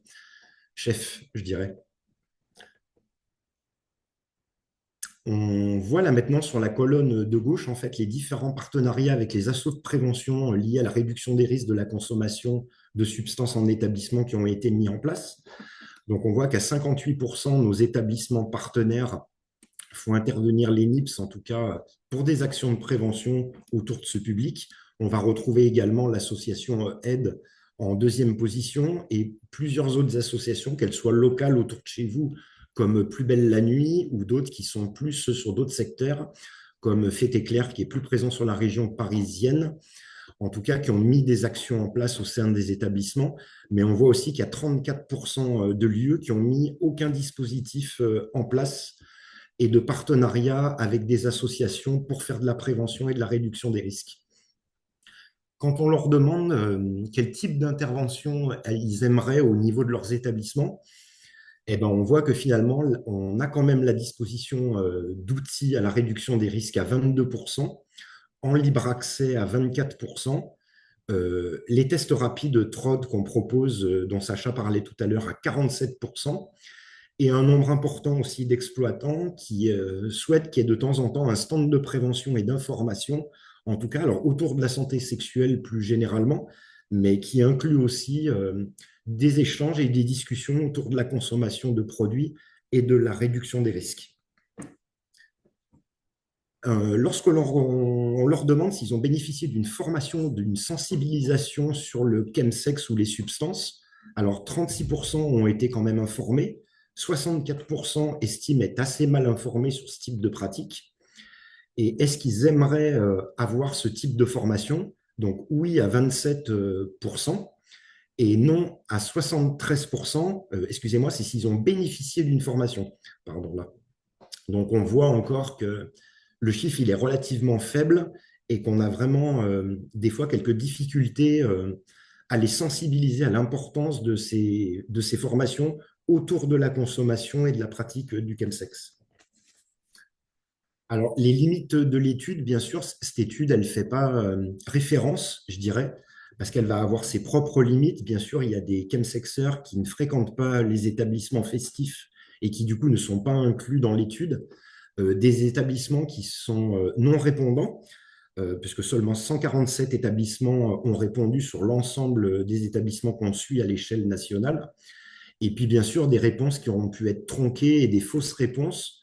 chef, je dirais. On voit là maintenant sur la colonne de gauche en fait les différents partenariats avec les assos de prévention liés à la réduction des risques de la consommation de substances en établissement qui ont été mis en place. Donc on voit qu'à 58%, nos établissements partenaires font intervenir les NIPS, en tout cas pour des actions de prévention autour de ce public. On va retrouver également l'association Aide en deuxième position et plusieurs autres associations, qu'elles soient locales autour de chez vous, comme Plus belle la nuit, ou d'autres qui sont plus sur d'autres secteurs, comme Fête éclair, qui est plus présent sur la région parisienne, en tout cas qui ont mis des actions en place au sein des établissements. Mais on voit aussi qu'il y a 34% de lieux qui ont mis aucun dispositif en place et de partenariat avec des associations pour faire de la prévention et de la réduction des risques. Quand on leur demande quel type d'intervention ils aimeraient au niveau de leurs établissements, eh ben, on voit que finalement, on a quand même la disposition d'outils à la réduction des risques à 22%, en libre accès à 24%, les tests rapides TROD qu'on propose, dont Sacha parlait tout à l'heure, à 47%, et un nombre important aussi d'exploitants qui souhaitent qu'il y ait de temps en temps un stand de prévention et d'information, en tout cas alors, autour de la santé sexuelle plus généralement, mais qui inclut aussi des échanges et des discussions autour de la consommation de produits et de la réduction des risques. Lorsque on leur demande s'ils ont bénéficié d'une formation, d'une sensibilisation sur le chemsex ou les substances, alors 36% ont été quand même informés, 64% estiment être assez mal informés sur ce type de pratique. Et est-ce qu'ils aimeraient avoir ce type de formation? Donc oui à 27% et non à 73%. Excusez-moi, c'est s'ils ont bénéficié d'une formation. Pardon, là. Donc on voit encore que le chiffre il est relativement faible et qu'on a vraiment des fois quelques difficultés à les sensibiliser à l'importance de ces formations autour de la consommation et de la pratique du chemsex. Alors, les limites de l'étude, bien sûr, cette étude, elle ne fait pas référence, je dirais, parce qu'elle va avoir ses propres limites. Bien sûr, il y a des chemsexeurs qui ne fréquentent pas les établissements festifs et qui, du coup, ne sont pas inclus dans l'étude. Des établissements qui sont non répondants, puisque seulement 147 établissements ont répondu sur l'ensemble des établissements qu'on suit à l'échelle nationale. Et puis, bien sûr, des réponses qui ont pu être tronquées et des fausses réponses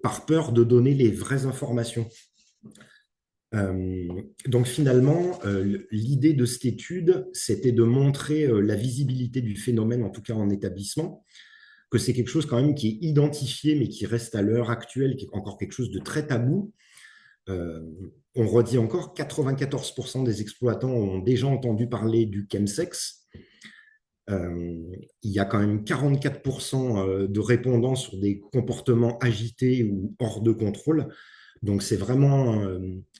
par peur de donner les vraies informations. Donc finalement, l'idée de cette étude, c'était de montrer la visibilité du phénomène, en tout cas en établissement, que c'est quelque chose quand même qui est identifié, mais qui reste à l'heure actuelle, qui est encore quelque chose de très tabou. On redit encore, 94% des exploitants ont déjà entendu parler du chemsex. Il y a quand même 44% de répondants sur des comportements agités ou hors de contrôle. Donc c'est vraiment,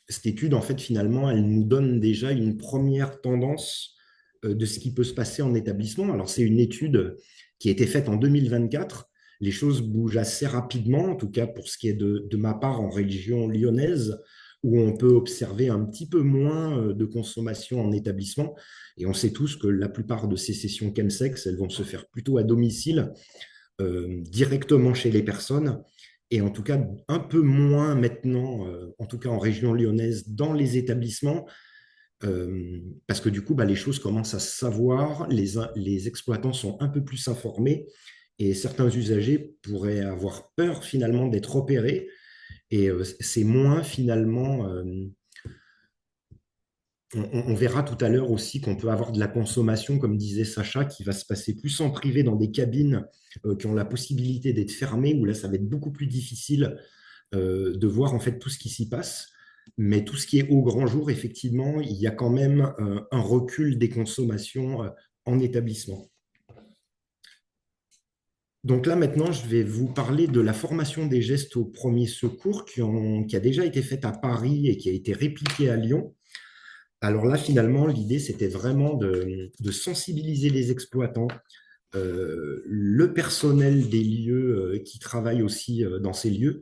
cette étude, en fait, finalement, elle nous donne déjà une première tendance de ce qui peut se passer en établissement. Alors c'est une étude qui a été faite en 2024. Les choses bougent assez rapidement, en tout cas pour ce qui est de ma part en région lyonnaise, où on peut observer un petit peu moins de consommation en établissement. Et on sait tous que la plupart de ces sessions chemsex, elles vont se faire plutôt à domicile, directement chez les personnes, et en tout cas un peu moins maintenant, en tout cas en région lyonnaise, dans les établissements, parce que du coup, les choses commencent à se savoir, les exploitants sont un peu plus informés, et certains usagers pourraient avoir peur finalement d'être opérés, et c'est moins finalement on verra tout à l'heure aussi qu'on peut avoir de la consommation, comme disait Sacha, qui va se passer plus en privé dans des cabines qui ont la possibilité d'être fermées, où là, ça va être beaucoup plus difficile de voir en fait tout ce qui s'y passe. Mais tout ce qui est au grand jour, effectivement, il y a quand même un recul des consommations en établissement. Donc là, maintenant, je vais vous parler de la formation des gestes au premier secours qui a déjà été faite à Paris et qui a été répliquée à Lyon. Alors là, finalement, l'idée, c'était vraiment de sensibiliser les exploitants, le personnel des lieux qui travaillent aussi dans ces lieux,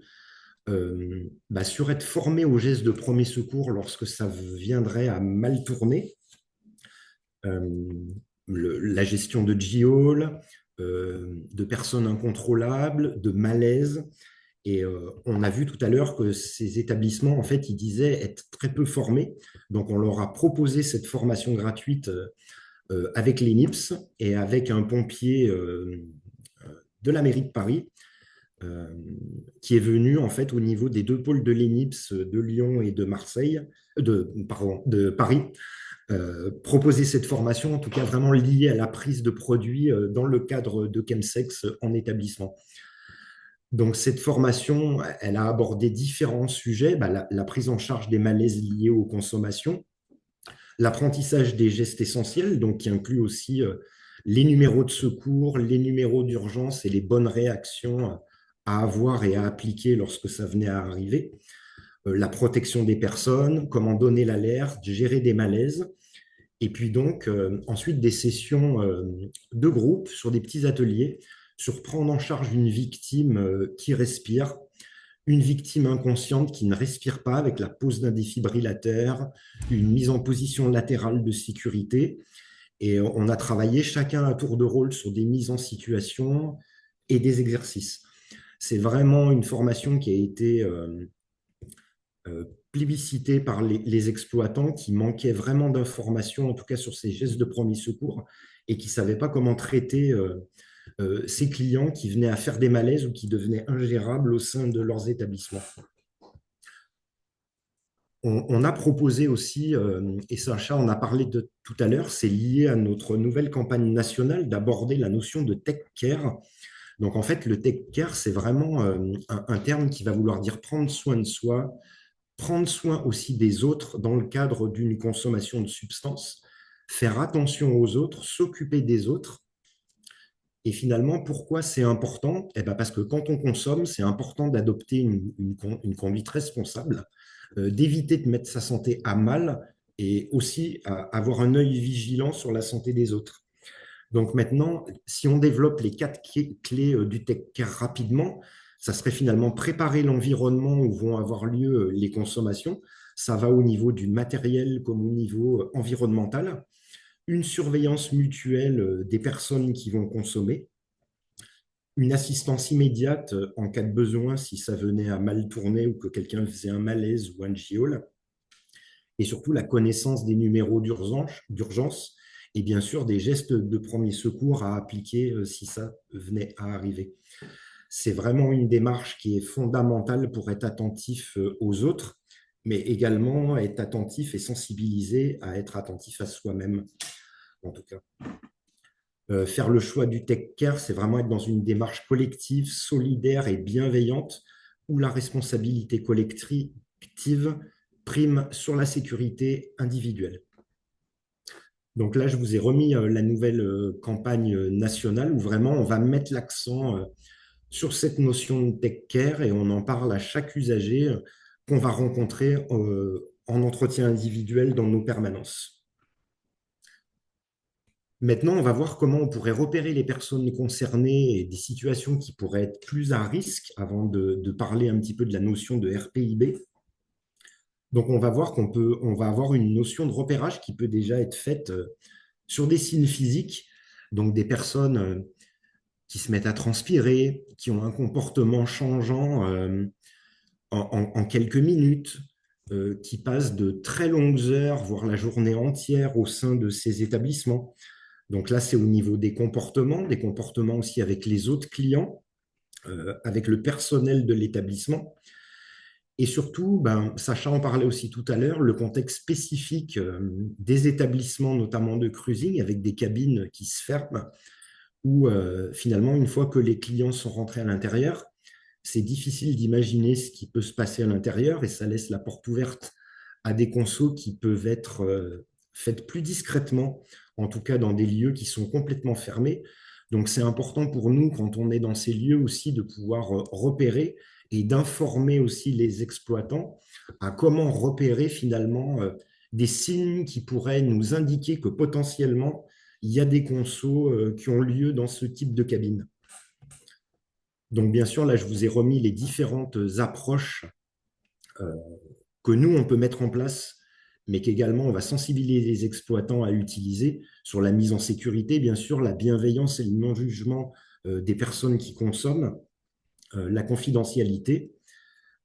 sur être formé aux gestes de premier secours lorsque ça viendrait à mal tourner, euh, la gestion de geôle, de personnes incontrôlables, de malaise. Et on a vu tout à l'heure que ces établissements, en fait, ils disaient être très peu formés. Donc, on leur a proposé cette formation gratuite avec les NIPS et avec un pompier de la mairie de Paris euh, qui est venu, en fait, au niveau des deux pôles de l'ENIPS de Lyon et de Marseille, pardon, de Paris, proposer cette formation, en tout cas vraiment liée à la prise de produits dans le cadre de Chemsex en établissement. Donc, cette formation, elle a abordé différents sujets, la prise en charge des malaises liés aux consommations, l'apprentissage des gestes essentiels, donc qui inclut aussi les numéros de secours, les numéros d'urgence et les bonnes réactions à avoir et à appliquer lorsque ça venait à arriver, la protection des personnes, comment donner l'alerte, gérer des malaises, et puis donc ensuite des sessions de groupe sur des petits ateliers sur prendre en charge une victime qui respire, une victime inconsciente qui ne respire pas avec la pose d'un défibrillateur, une mise en position latérale de sécurité. Et on a travaillé chacun à tour de rôle sur des mises en situation et des exercices. C'est vraiment une formation qui a été plébiscitée par les exploitants qui manquaient vraiment d'informations, en tout cas sur ces gestes de premier secours, et qui ne savaient pas comment traiter ces clients qui venaient à faire des malaises ou qui devenaient ingérables au sein de leurs établissements. On a proposé aussi, et Sacha en a parlé de tout à l'heure, c'est lié à notre nouvelle campagne nationale d'aborder la notion de tech care. Donc en fait, le tech care, c'est vraiment un terme qui va vouloir dire prendre soin de soi, prendre soin aussi des autres dans le cadre d'une consommation de substances, faire attention aux autres, s'occuper des autres. Et finalement, pourquoi c'est important? Eh ben parce que quand on consomme, c'est important d'adopter une conduite responsable, d'éviter de mettre sa santé à mal et aussi avoir un œil vigilant sur la santé des autres. Donc maintenant, si on développe les quatre clés du tech care rapidement, ça serait finalement préparer l'environnement où vont avoir lieu les consommations. Ça va au niveau du matériel comme au niveau environnemental. Une surveillance mutuelle des personnes qui vont consommer, une assistance immédiate en cas de besoin si ça venait à mal tourner ou que quelqu'un faisait un malaise ou un geôle, et surtout la connaissance des numéros d'urgence et bien sûr des gestes de premier secours à appliquer si ça venait à arriver. C'est vraiment une démarche qui est fondamentale pour être attentif aux autres, mais également être attentif et sensibilisé à être attentif à soi-même, en tout cas. Faire le choix du tech care, c'est vraiment être dans une démarche collective, solidaire et bienveillante, où la responsabilité collective prime sur la sécurité individuelle. Donc là, je vous ai remis la nouvelle campagne nationale où vraiment on va mettre l'accent sur cette notion de tech care et on en parle à chaque usager qu'on va rencontrer en entretien individuel dans nos permanences. Maintenant, on va voir comment on pourrait repérer les personnes concernées et des situations qui pourraient être plus à risque avant de parler un petit peu de la notion de RPIB. Donc, on va voir on va avoir une notion de repérage qui peut déjà être faite sur des signes physiques, donc des personnes qui se mettent à transpirer, qui ont un comportement changeant en quelques minutes, qui passent de très longues heures, voire la journée entière au sein de ces établissements. Donc là, c'est au niveau des comportements aussi avec les autres clients, avec le personnel de l'établissement. Et surtout, Sacha en parlait aussi tout à l'heure, le contexte spécifique des établissements, notamment de cruising, avec des cabines qui se ferment, où finalement, une fois que les clients sont rentrés à l'intérieur, c'est difficile d'imaginer ce qui peut se passer à l'intérieur et ça laisse la porte ouverte à des consos qui peuvent être faites plus discrètement, en tout cas dans des lieux qui sont complètement fermés. Donc c'est important pour nous, quand on est dans ces lieux aussi, de pouvoir repérer et d'informer aussi les exploitants à comment repérer finalement des signes qui pourraient nous indiquer que potentiellement il y a des consos qui ont lieu dans ce type de cabine. Donc, bien sûr, là, je vous ai remis les différentes approches euh, que nous, on peut mettre en place, mais qu'également, on va sensibiliser les exploitants à utiliser sur la mise en sécurité, bien sûr, la bienveillance et le non-jugement des personnes qui consomment, la confidentialité,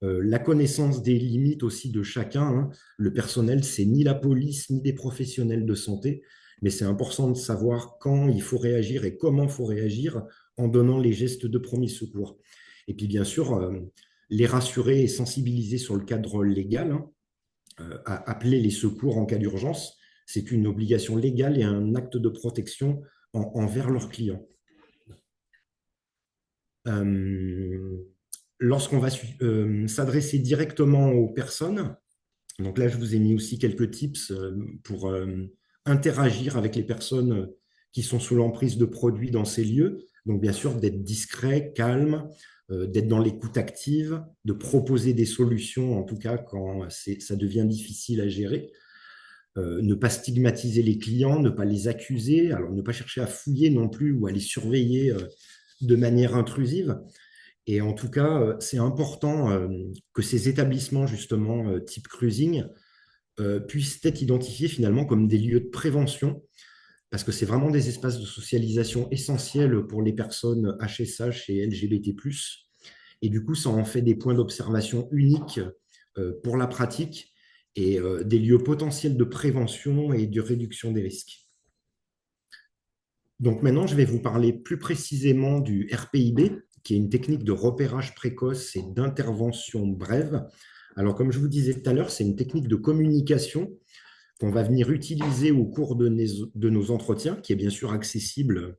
la connaissance des limites aussi de chacun. Hein. Le personnel, c'est ni la police, ni des professionnels de santé, mais c'est important de savoir quand il faut réagir et comment il faut réagir en donnant les gestes de premier secours. Et puis, bien sûr, les rassurer et sensibiliser sur le cadre légal, hein, à appeler les secours en cas d'urgence. C'est une obligation légale et un acte de protection envers leurs clients. Lorsqu'on va s'adresser directement aux personnes, donc là, je vous ai mis aussi quelques tips pour interagir avec les personnes qui sont sous l'emprise de produits dans ces lieux. Donc, bien sûr, d'être discret, calme, d'être dans l'écoute active, de proposer des solutions, en tout cas quand ça devient difficile à gérer. Ne pas stigmatiser les clients, ne pas les accuser, alors ne pas chercher à fouiller non plus ou à les surveiller de manière intrusive. Et en tout cas, c'est important que ces établissements, justement, type cruising, puissent être identifiés finalement comme des lieux de prévention, parce que c'est vraiment des espaces de socialisation essentiels pour les personnes HSH et LGBT+. Et du coup, ça en fait des points d'observation uniques pour la pratique et des lieux potentiels de prévention et de réduction des risques. Donc maintenant, je vais vous parler plus précisément du RPIB, qui est une technique de repérage précoce et d'intervention brève. Alors, comme je vous disais tout à l'heure, c'est une technique de communication qu'on va venir utiliser au cours de nos entretiens, qui est bien sûr accessible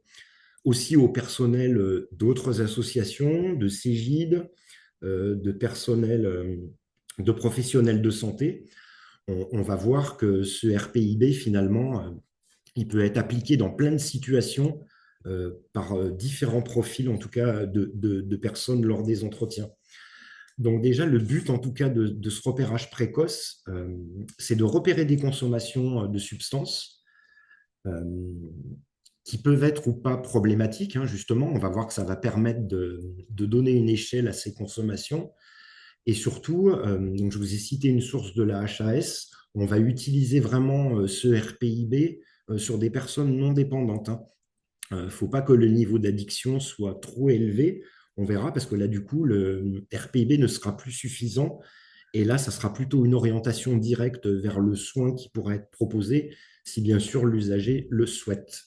aussi au personnel d'autres associations, de Cégide, de personnel, de professionnels de santé. On va voir que ce RPIB, finalement, il peut être appliqué dans plein de situations par différents profils, en tout cas, de personnes lors des entretiens. Donc déjà, le but, en tout cas, de ce repérage précoce, c'est de repérer des consommations de substances euh, qui peuvent être ou pas problématiques. Hein, justement, on va voir que ça va permettre de donner une échelle à ces consommations. Et surtout, donc je vous ai cité une source de la HAS, on va utiliser vraiment ce RPIB sur des personnes non dépendantes. Hein. Il ne faut pas que le niveau d'addiction soit trop élevé. On verra parce que là, du coup, le RPIB ne sera plus suffisant. Et là, ça sera plutôt une orientation directe vers le soin qui pourra être proposé si bien sûr l'usager le souhaite.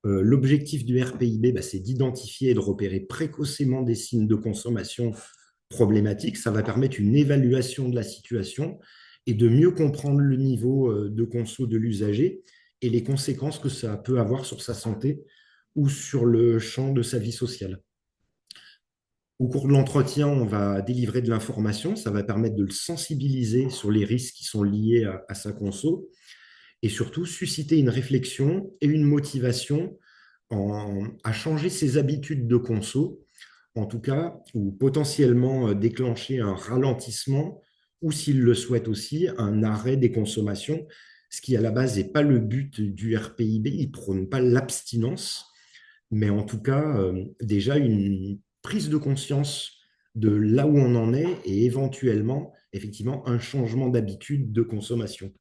L'objectif du RPIB, c'est d'identifier et de repérer précocement des signes de consommation problématiques. Ça va permettre une évaluation de la situation et de mieux comprendre le niveau de conso de l'usager et les conséquences que ça peut avoir sur sa santé ou sur le champ de sa vie sociale. Au cours de l'entretien, on va délivrer de l'information, ça va permettre de le sensibiliser sur les risques qui sont liés à sa conso et surtout susciter une réflexion et une motivation à changer ses habitudes de conso, en tout cas, ou potentiellement déclencher un ralentissement ou, s'il le souhaite aussi, un arrêt des consommations, ce qui à la base n'est pas le but du RPIB, il ne prône pas l'abstinence, mais en tout cas, déjà une prise de conscience de là où on en est et éventuellement, effectivement, un changement d'habitude de consommation.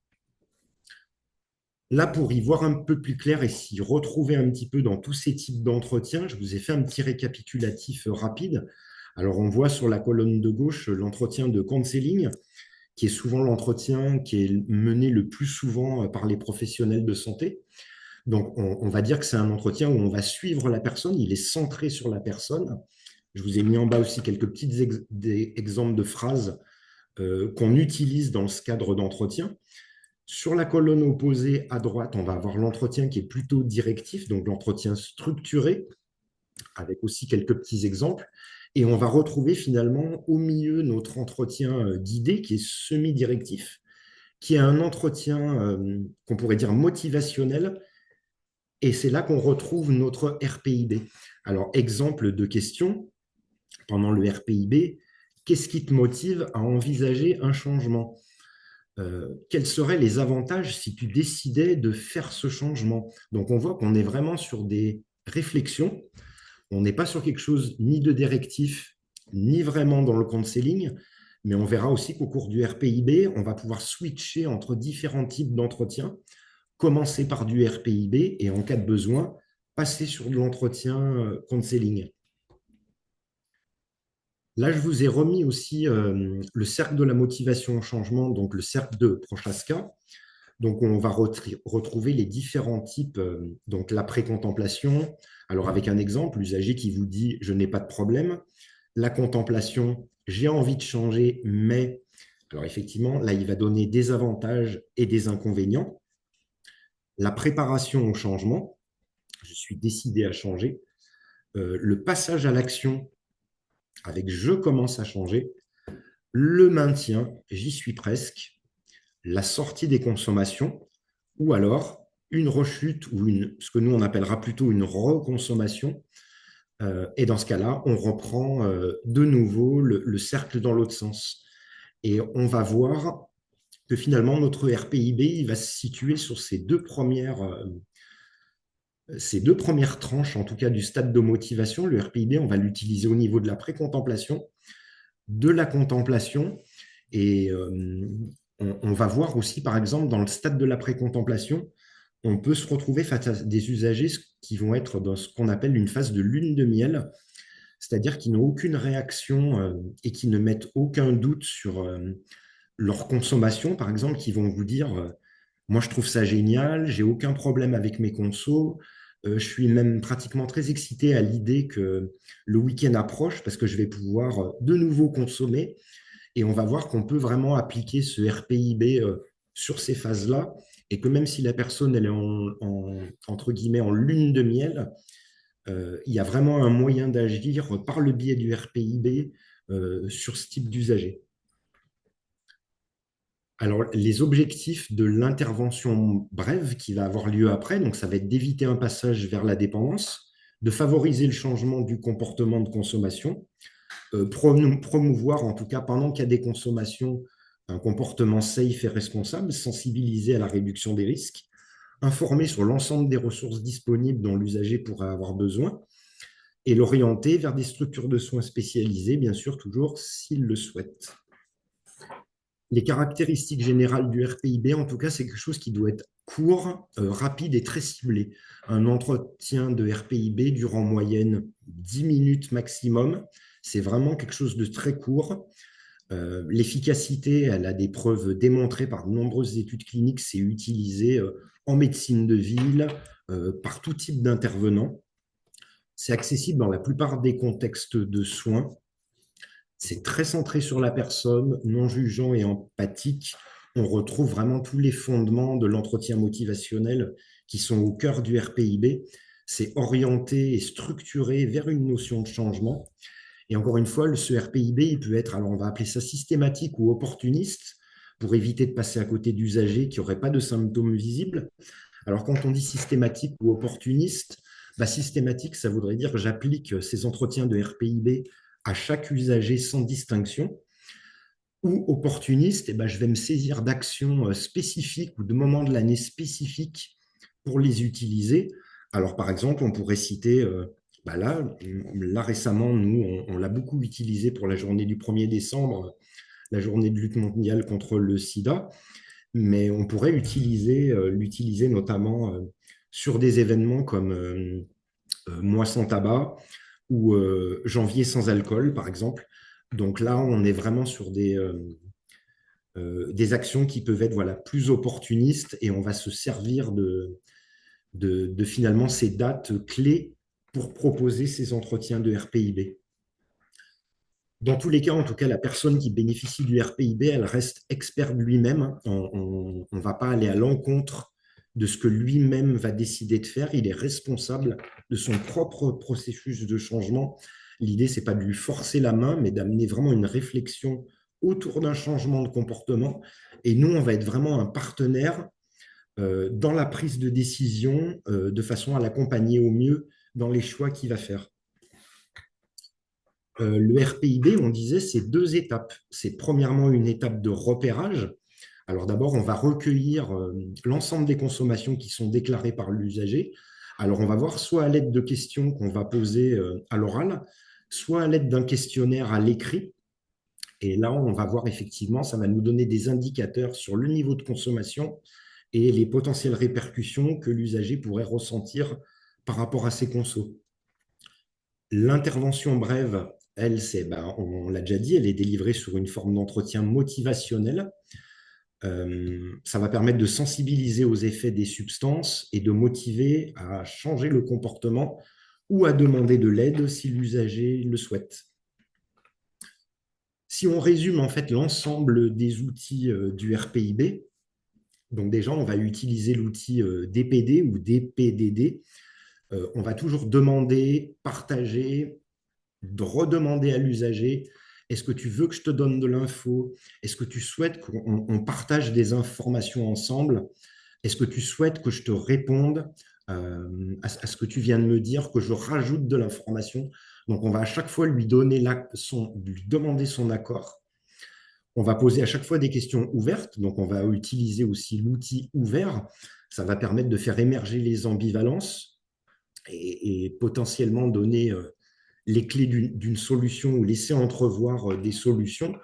Là, pour y voir un peu plus clair et s'y retrouver un petit peu dans tous ces types d'entretiens, je vous ai fait un petit récapitulatif rapide. Alors, on voit sur la colonne de gauche l'entretien de counseling, qui est souvent l'entretien qui est mené le plus souvent par les professionnels de santé. Donc, on va dire que c'est un entretien où on va suivre la personne, il est centré sur la personne, Je vous ai mis en bas aussi quelques des exemples de phrases qu'on utilise dans ce cadre d'entretien. Sur la colonne opposée à droite, on va avoir l'entretien qui est plutôt directif, donc l'entretien structuré, avec aussi quelques petits exemples. Et on va retrouver finalement au milieu notre entretien guidé qui est semi-directif, qui est un entretien qu'on pourrait dire motivationnel. Et c'est là qu'on retrouve notre RPIB. Alors, exemple de question, pendant le RPIB, qu'est-ce qui te motive à envisager un changement? Quels seraient les avantages si tu décidais de faire ce changement? Donc, on voit qu'on est vraiment sur des réflexions. On n'est pas sur quelque chose ni de directif, ni vraiment dans le counseling, mais on verra aussi qu'au cours du RPIB, on va pouvoir switcher entre différents types d'entretiens, commencer par du RPIB et en cas de besoin, passer sur de l'entretien counseling. Là, je vous ai remis aussi le cercle de la motivation au changement, donc le cercle de Prochaska. Donc, on va retrouver les différents types, donc la pré-contemplation. Alors, avec un exemple, l'usager qui vous dit « je n'ai pas de problème ». La contemplation, j'ai envie de changer, mais… Alors, effectivement, là, il va donner des avantages et des inconvénients. La préparation au changement, je suis décidé à changer. Le passage à l'action, avec « je commence à changer ». Le maintien, j'y suis presque. La sortie des consommations, ou alors une rechute ou ce que nous on appellera plutôt une reconsommation. Et dans ce cas-là, on reprend de nouveau le cercle dans l'autre sens. Et on va voir que finalement, notre RPIB il va se situer sur ces deux premières tranches, en tout cas du stade de motivation. Le RPIB, on va l'utiliser au niveau de la pré-contemplation, de la contemplation, et on va voir aussi, par exemple, dans le stade de la pré-contemplation, on peut se retrouver face à des usagers qui vont être dans ce qu'on appelle une phase de lune de miel, c'est-à-dire qu'ils n'ont aucune réaction et qui ne mettent aucun doute sur leur consommation, par exemple, qui vont vous dire moi, je trouve ça génial, j'ai aucun problème avec mes consos, je suis même pratiquement très excité à l'idée que le week-end approche parce que je vais pouvoir de nouveau consommer. Et on va voir qu'on peut vraiment appliquer ce RPIB sur ces phases-là et que même si la personne elle est entre guillemets en lune de miel, il y a vraiment un moyen d'agir par le biais du RPIB sur ce type d'usager. Alors, les objectifs de l'intervention brève qui va avoir lieu après, donc ça va être d'éviter un passage vers la dépendance, de favoriser le changement du comportement de consommation, promouvoir, en tout cas pendant qu'il y a des consommations, un comportement safe et responsable, sensibiliser à la réduction des risques, informer sur l'ensemble des ressources disponibles dont l'usager pourrait avoir besoin, et l'orienter vers des structures de soins spécialisées, bien sûr, toujours s'il le souhaite. Les caractéristiques générales du RPIB, en tout cas, c'est quelque chose qui doit être court, rapide et très ciblé. Un entretien de RPIB dure en moyenne 10 minutes maximum. C'est vraiment quelque chose de très court. L'efficacité, elle a des preuves démontrées par de nombreuses études cliniques. C'est utilisé en médecine de ville, par tout type d'intervenants. C'est accessible dans la plupart des contextes de soins. C'est très centré sur la personne, non jugeant et empathique. On retrouve vraiment tous les fondements de l'entretien motivationnel qui sont au cœur du RPIB. C'est orienté et structuré vers une notion de changement. Et encore une fois, ce RPIB, il peut être, alors on va appeler ça systématique ou opportuniste, pour éviter de passer à côté d'usagers qui n'auraient pas de symptômes visibles. Alors quand on dit systématique ou opportuniste, systématique, ça voudrait dire que j'applique ces entretiens de RPIB à chaque usager sans distinction. Ou opportuniste, je vais me saisir d'actions spécifiques ou de moments de l'année spécifiques pour les utiliser. Alors par exemple, on pourrait citer, là récemment, nous, on l'a beaucoup utilisé pour la journée du 1er décembre, la journée de lutte mondiale contre le sida, mais on pourrait l'utiliser notamment sur des événements comme Mois sans tabac ou Janvier sans alcool, par exemple. Donc là, on est vraiment sur des actions qui peuvent être plus opportunistes et on va se servir de finalement ces dates clés pour proposer ces entretiens de RPIB. Dans tous les cas, en tout cas, la personne qui bénéficie du RPIB, elle reste experte de lui-même. On ne va pas aller à l'encontre de ce que lui-même va décider de faire. Il est responsable de son propre processus de changement. L'idée, c'est pas de lui forcer la main, mais d'amener vraiment une réflexion autour d'un changement de comportement. Et nous, on va être vraiment un partenaire dans la prise de décision, de façon à l'accompagner au mieux dans les choix qu'il va faire. Le RPIB, on disait, c'est deux étapes. C'est premièrement une étape de repérage. Alors d'abord, on va recueillir l'ensemble des consommations qui sont déclarées par l'usager. Alors on va voir soit à l'aide de questions qu'on va poser à l'oral, soit à l'aide d'un questionnaire à l'écrit. Et là, on va voir effectivement, ça va nous donner des indicateurs sur le niveau de consommation et les potentielles répercussions que l'usager pourrait ressentir par rapport à ses consos. L'intervention brève, elle, on l'a déjà dit, elle est délivrée sur une forme d'entretien motivationnel. Ça va permettre de sensibiliser aux effets des substances et de motiver à changer le comportement ou à demander de l'aide si l'usager le souhaite. Si on résume en fait l'ensemble des outils du RPIB, donc déjà on va utiliser l'outil DPD ou DPDD. On va toujours demander, partager, de redemander à l'usager, est-ce que tu veux que je te donne de l'info? Est-ce que tu souhaites qu'on partage des informations ensemble? Est-ce que tu souhaites que je te réponde à ce que tu viens de me dire, que je rajoute de l'information? Donc, on va à chaque fois lui demander son accord. On va poser à chaque fois des questions ouvertes. Donc, on va utiliser aussi l'outil ouvert. Ça va permettre de faire émerger les ambivalences et potentiellement donner les clés d'une solution ou laisser entrevoir des solutions.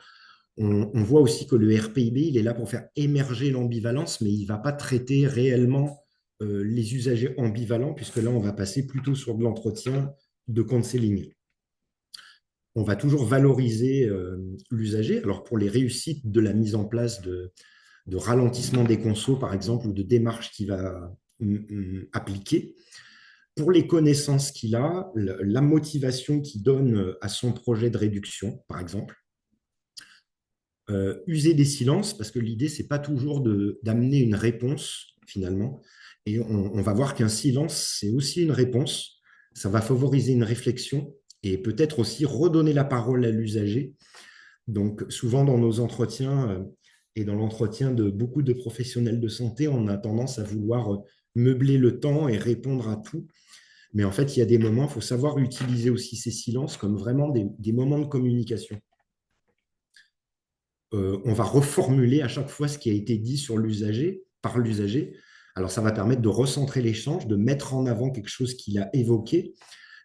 On voit aussi que le RPIB, il est là pour faire émerger l'ambivalence, mais il ne va pas traiter réellement les usagers ambivalents, puisque là, on va passer plutôt sur de l'entretien de counseling. On va toujours valoriser l'usager. Alors, pour les réussites de la mise en place de ralentissement des consos, par exemple, ou de démarches qu'il va appliquer, pour les connaissances qu'il a, la motivation qu'il donne à son projet de réduction, par exemple. User des silences, parce que l'idée, ce n'est pas toujours d'amener une réponse, finalement. Et on va voir qu'un silence, c'est aussi une réponse. Ça va favoriser une réflexion et peut-être aussi redonner la parole à l'usager. Donc, souvent dans nos entretiens et dans l'entretien de beaucoup de professionnels de santé, on a tendance à vouloir meubler le temps et répondre à tout. Mais en fait, il y a des moments, il faut savoir utiliser aussi ces silences comme vraiment des moments de communication. On va reformuler à chaque fois ce qui a été dit sur l'usager, par l'usager. Alors, ça va permettre de recentrer l'échange, de mettre en avant quelque chose qu'il a évoqué.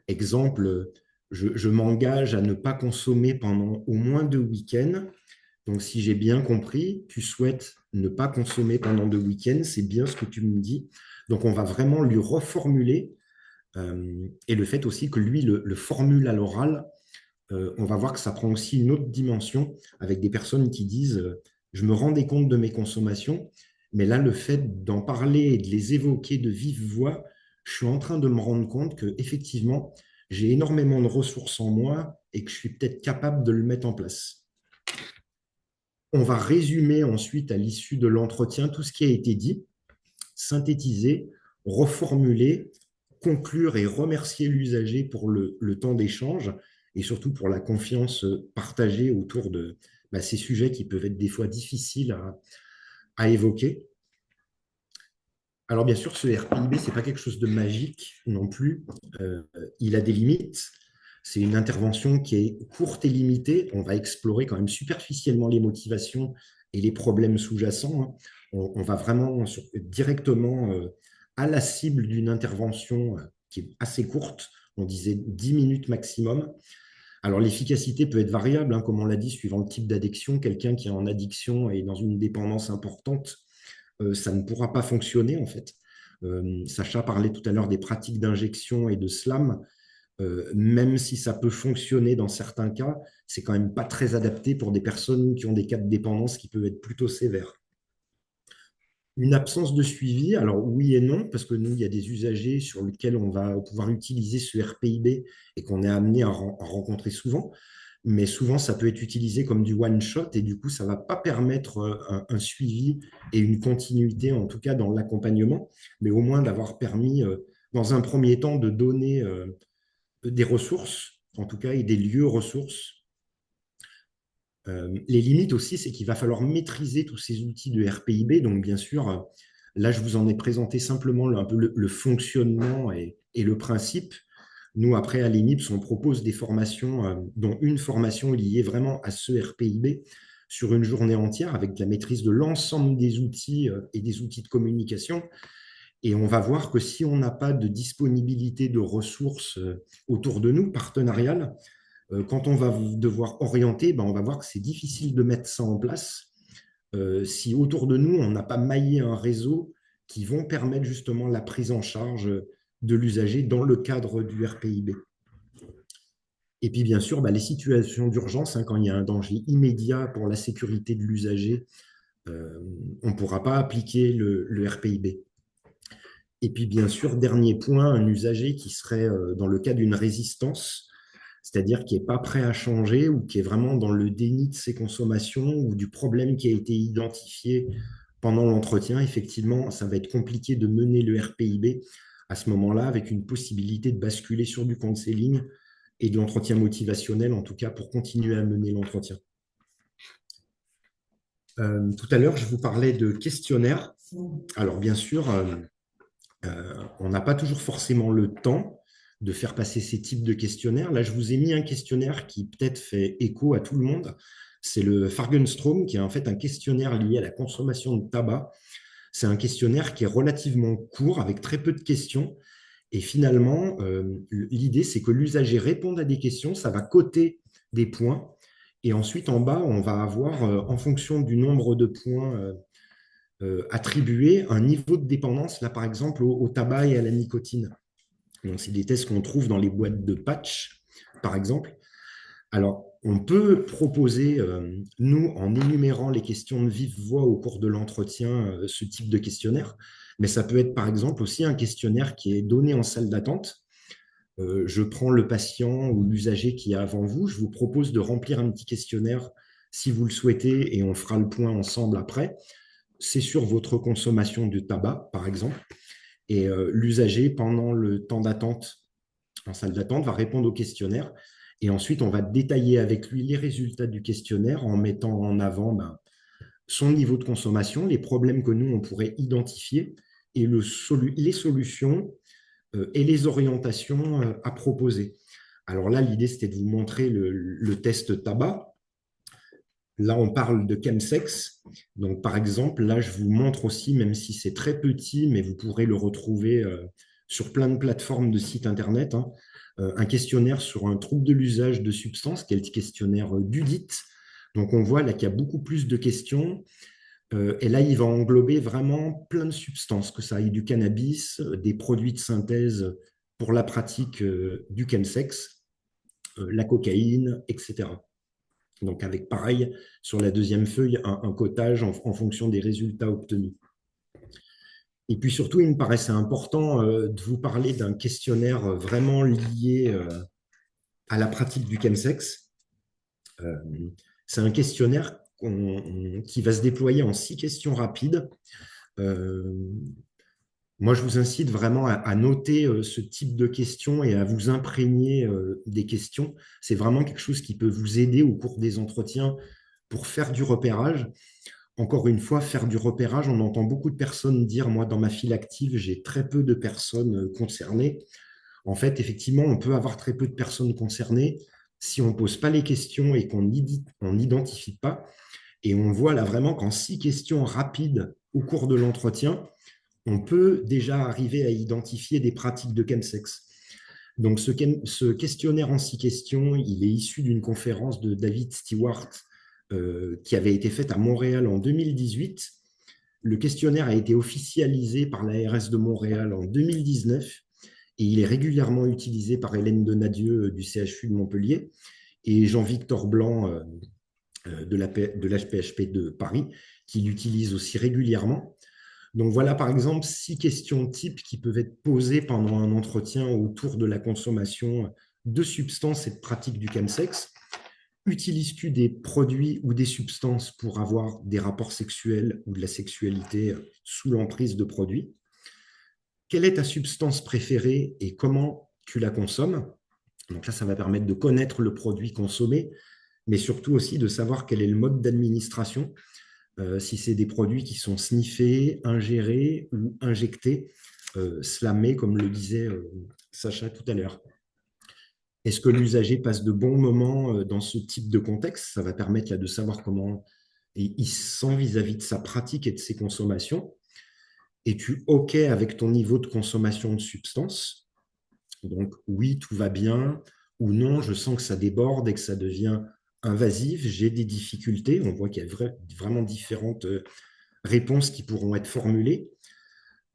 Exemple, je m'engage à ne pas consommer pendant au moins 2 week-ends. Donc, si j'ai bien compris, tu souhaites ne pas consommer pendant 2 week-ends, c'est bien ce que tu me dis. Donc, on va vraiment lui reformuler. Et le fait aussi que lui le formule à l'oral, on va voir que ça prend aussi une autre dimension avec des personnes qui disent je me rendais compte de mes consommations, mais là, le fait d'en parler et de les évoquer de vive voix, je suis en train de me rendre compte qu'effectivement, j'ai énormément de ressources en moi et que je suis peut-être capable de le mettre en place. On va résumer ensuite à l'issue de l'entretien tout ce qui a été dit, synthétiser, reformuler, conclure et remercier l'usager pour le temps d'échange et surtout pour la confiance partagée autour de ces sujets qui peuvent être des fois difficiles à évoquer. Alors bien sûr, ce RPIB, ce n'est pas quelque chose de magique non plus. Il a des limites. C'est une intervention qui est courte et limitée. On va explorer quand même superficiellement les motivations et les problèmes sous-jacents. On va vraiment directement à la cible d'une intervention qui est assez courte. On disait 10 minutes maximum. Alors, l'efficacité peut être variable, comme on l'a dit, suivant le type d'addiction. Quelqu'un qui est en addiction et dans une dépendance importante, ça ne pourra pas fonctionner, en fait. Sacha parlait tout à l'heure des pratiques d'injection et de slam. Même si ça peut fonctionner dans certains cas, c'est quand même pas très adapté pour des personnes qui ont des cas de dépendance qui peuvent être plutôt sévères. Une absence de suivi, alors oui et non, parce que nous, il y a des usagers sur lesquels on va pouvoir utiliser ce RPIB et qu'on est amené à rencontrer souvent. mais souvent ça peut être utilisé comme du one-shot et du coup, ça ne va pas permettre un suivi et une continuité, en tout cas dans l'accompagnement, mais au moins d'avoir permis, dans un premier temps, de donner des ressources, en tout cas, et des lieux ressources. Les limites aussi, c'est qu'il va falloir maîtriser tous ces outils de RPIB. Donc, bien sûr, là, je vous en ai présenté simplement un peu le fonctionnement et le principe. Nous, après, à l'ENIPS, on propose des formations, dont une formation liée vraiment à ce RPIB sur une journée entière avec la maîtrise de l'ensemble des outils et des outils de communication. Et on va voir que si on n'a pas de disponibilité de ressources autour de nous, partenariales, quand on va devoir orienter, ben, on va voir que c'est difficile de mettre ça en place si autour de nous, on n'a pas maillé un réseau qui vont permettre justement la prise en charge de l'usager dans le cadre du RPIB. Et puis, bien sûr, ben, les situations d'urgence, hein, quand il y a un danger immédiat pour la sécurité de l'usager, on ne pourra pas appliquer le RPIB. Et puis, bien sûr, dernier point, un usager qui serait dans le cas d'une résistance, c'est-à-dire qui n'est pas prêt à changer ou qui est vraiment dans le déni de ses consommations ou du problème qui a été identifié pendant l'entretien. Effectivement, ça va être compliqué de mener le RPIB à ce moment-là avec une possibilité de basculer sur du counseling et de l'entretien motivationnel, en tout cas pour continuer à mener l'entretien. Tout à l'heure, je vous parlais de questionnaires. Alors, bien sûr, on n'a pas toujours forcément le temps de faire passer ces types de questionnaires. Là, je vous ai mis un questionnaire qui peut-être fait écho à tout le monde. C'est le Fargenstrom, qui est en fait un questionnaire lié à la consommation de tabac. C'est un questionnaire qui est relativement court, avec très peu de questions. Et finalement, l'idée, c'est que l'usager réponde à des questions, ça va coter des points. Et ensuite, en bas, on va avoir, en fonction du nombre de points attribués, un niveau de dépendance, là, par exemple, au tabac et à la nicotine. Donc, c'est des tests qu'on trouve dans les boîtes de patch, par exemple. Alors, on peut proposer, nous, en énumérant les questions de vive voix au cours de l'entretien, ce type de questionnaire, mais ça peut être, par exemple, aussi un questionnaire qui est donné en salle d'attente. Je prends le patient ou l'usager qui est avant vous, je vous propose de remplir un petit questionnaire si vous le souhaitez et on fera le point ensemble après. C'est sur votre consommation de tabac, par exemple. Et l'usager, pendant le temps d'attente en salle d'attente, va répondre au questionnaire. Et ensuite, on va détailler avec lui les résultats du questionnaire en mettant en avant son niveau de consommation, les problèmes que nous, on pourrait identifier et les solutions et les orientations à proposer. Alors là, l'idée, c'était de vous montrer le test tabac. Là, on parle de chemsex. Donc, par exemple, là, je vous montre aussi, même si c'est très petit, mais vous pourrez le retrouver sur plein de plateformes de sites Internet, hein, un questionnaire sur un trouble de l'usage de substances, qui est le questionnaire d'UDIT. Donc, on voit là qu'il y a beaucoup plus de questions. Et là, il va englober vraiment plein de substances, que ça aille du cannabis, des produits de synthèse pour la pratique du chemsex, la cocaïne, etc. Donc, avec pareil, sur la deuxième feuille, un cotage en fonction des résultats obtenus. Et puis surtout, il me paraissait important de vous parler d'un questionnaire vraiment lié à la pratique du chemsex. C'est un questionnaire qui va se déployer en 6 questions rapides. Moi, je vous incite vraiment à noter ce type de questions et à vous imprégner des questions. C'est vraiment quelque chose qui peut vous aider au cours des entretiens pour faire du repérage. Encore une fois, faire du repérage, on entend beaucoup de personnes dire, moi, dans ma file active, j'ai très peu de personnes concernées. En fait, effectivement, on peut avoir très peu de personnes concernées si on ne pose pas les questions et qu'on n'identifie pas. Et on voit là vraiment qu'en 6 questions rapides au cours de l'entretien, on peut déjà arriver à identifier des pratiques de chemsex. Donc, ce questionnaire en 6 questions, il est issu d'une conférence de David Stewart qui avait été faite à Montréal en 2018. Le questionnaire a été officialisé par l'ARS de Montréal en 2019 et il est régulièrement utilisé par Hélène Donadieu du CHU de Montpellier et Jean-Victor Blanc de l'HPHP de Paris qui l'utilise aussi régulièrement. Donc voilà par exemple 6 questions types qui peuvent être posées pendant un entretien autour de la consommation de substances et de pratiques du chemsex. Utilises-tu des produits ou des substances pour avoir des rapports sexuels ou de la sexualité sous l'emprise de produits? Quelle est ta substance préférée et comment tu la consommes? Donc là, ça va permettre de connaître le produit consommé, mais surtout aussi de savoir quel est le mode d'administration, si c'est des produits qui sont sniffés, ingérés ou injectés, slamés, comme le disait Sacha tout à l'heure. Est-ce que l'usager passe de bons moments dans ce type de contexte? Ça va permettre là, de savoir comment il se sent vis-à-vis de sa pratique et de ses consommations. Es-tu OK avec ton niveau de consommation de substances? Donc, oui, tout va bien, ou non, je sens que ça déborde et que ça devient invasif, j'ai des difficultés. On voit qu'il y a vraiment différentes réponses qui pourront être formulées.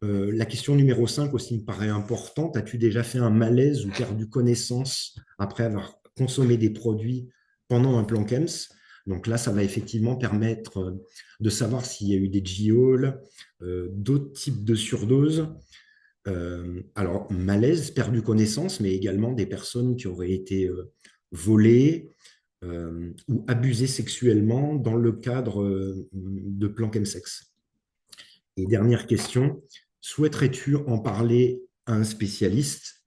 La question numéro 5 aussi me paraît importante. As-tu déjà fait un malaise ou perdu connaissance après avoir consommé des produits pendant un plan KEMS? Donc là, ça va effectivement permettre de savoir s'il y a eu des GIOL, d'autres types de surdoses. Alors, malaise, perdu connaissance, mais également des personnes qui auraient été volées ou abusées sexuellement dans le cadre de plans chemsex. Et dernière question, souhaiterais-tu en parler à un spécialiste?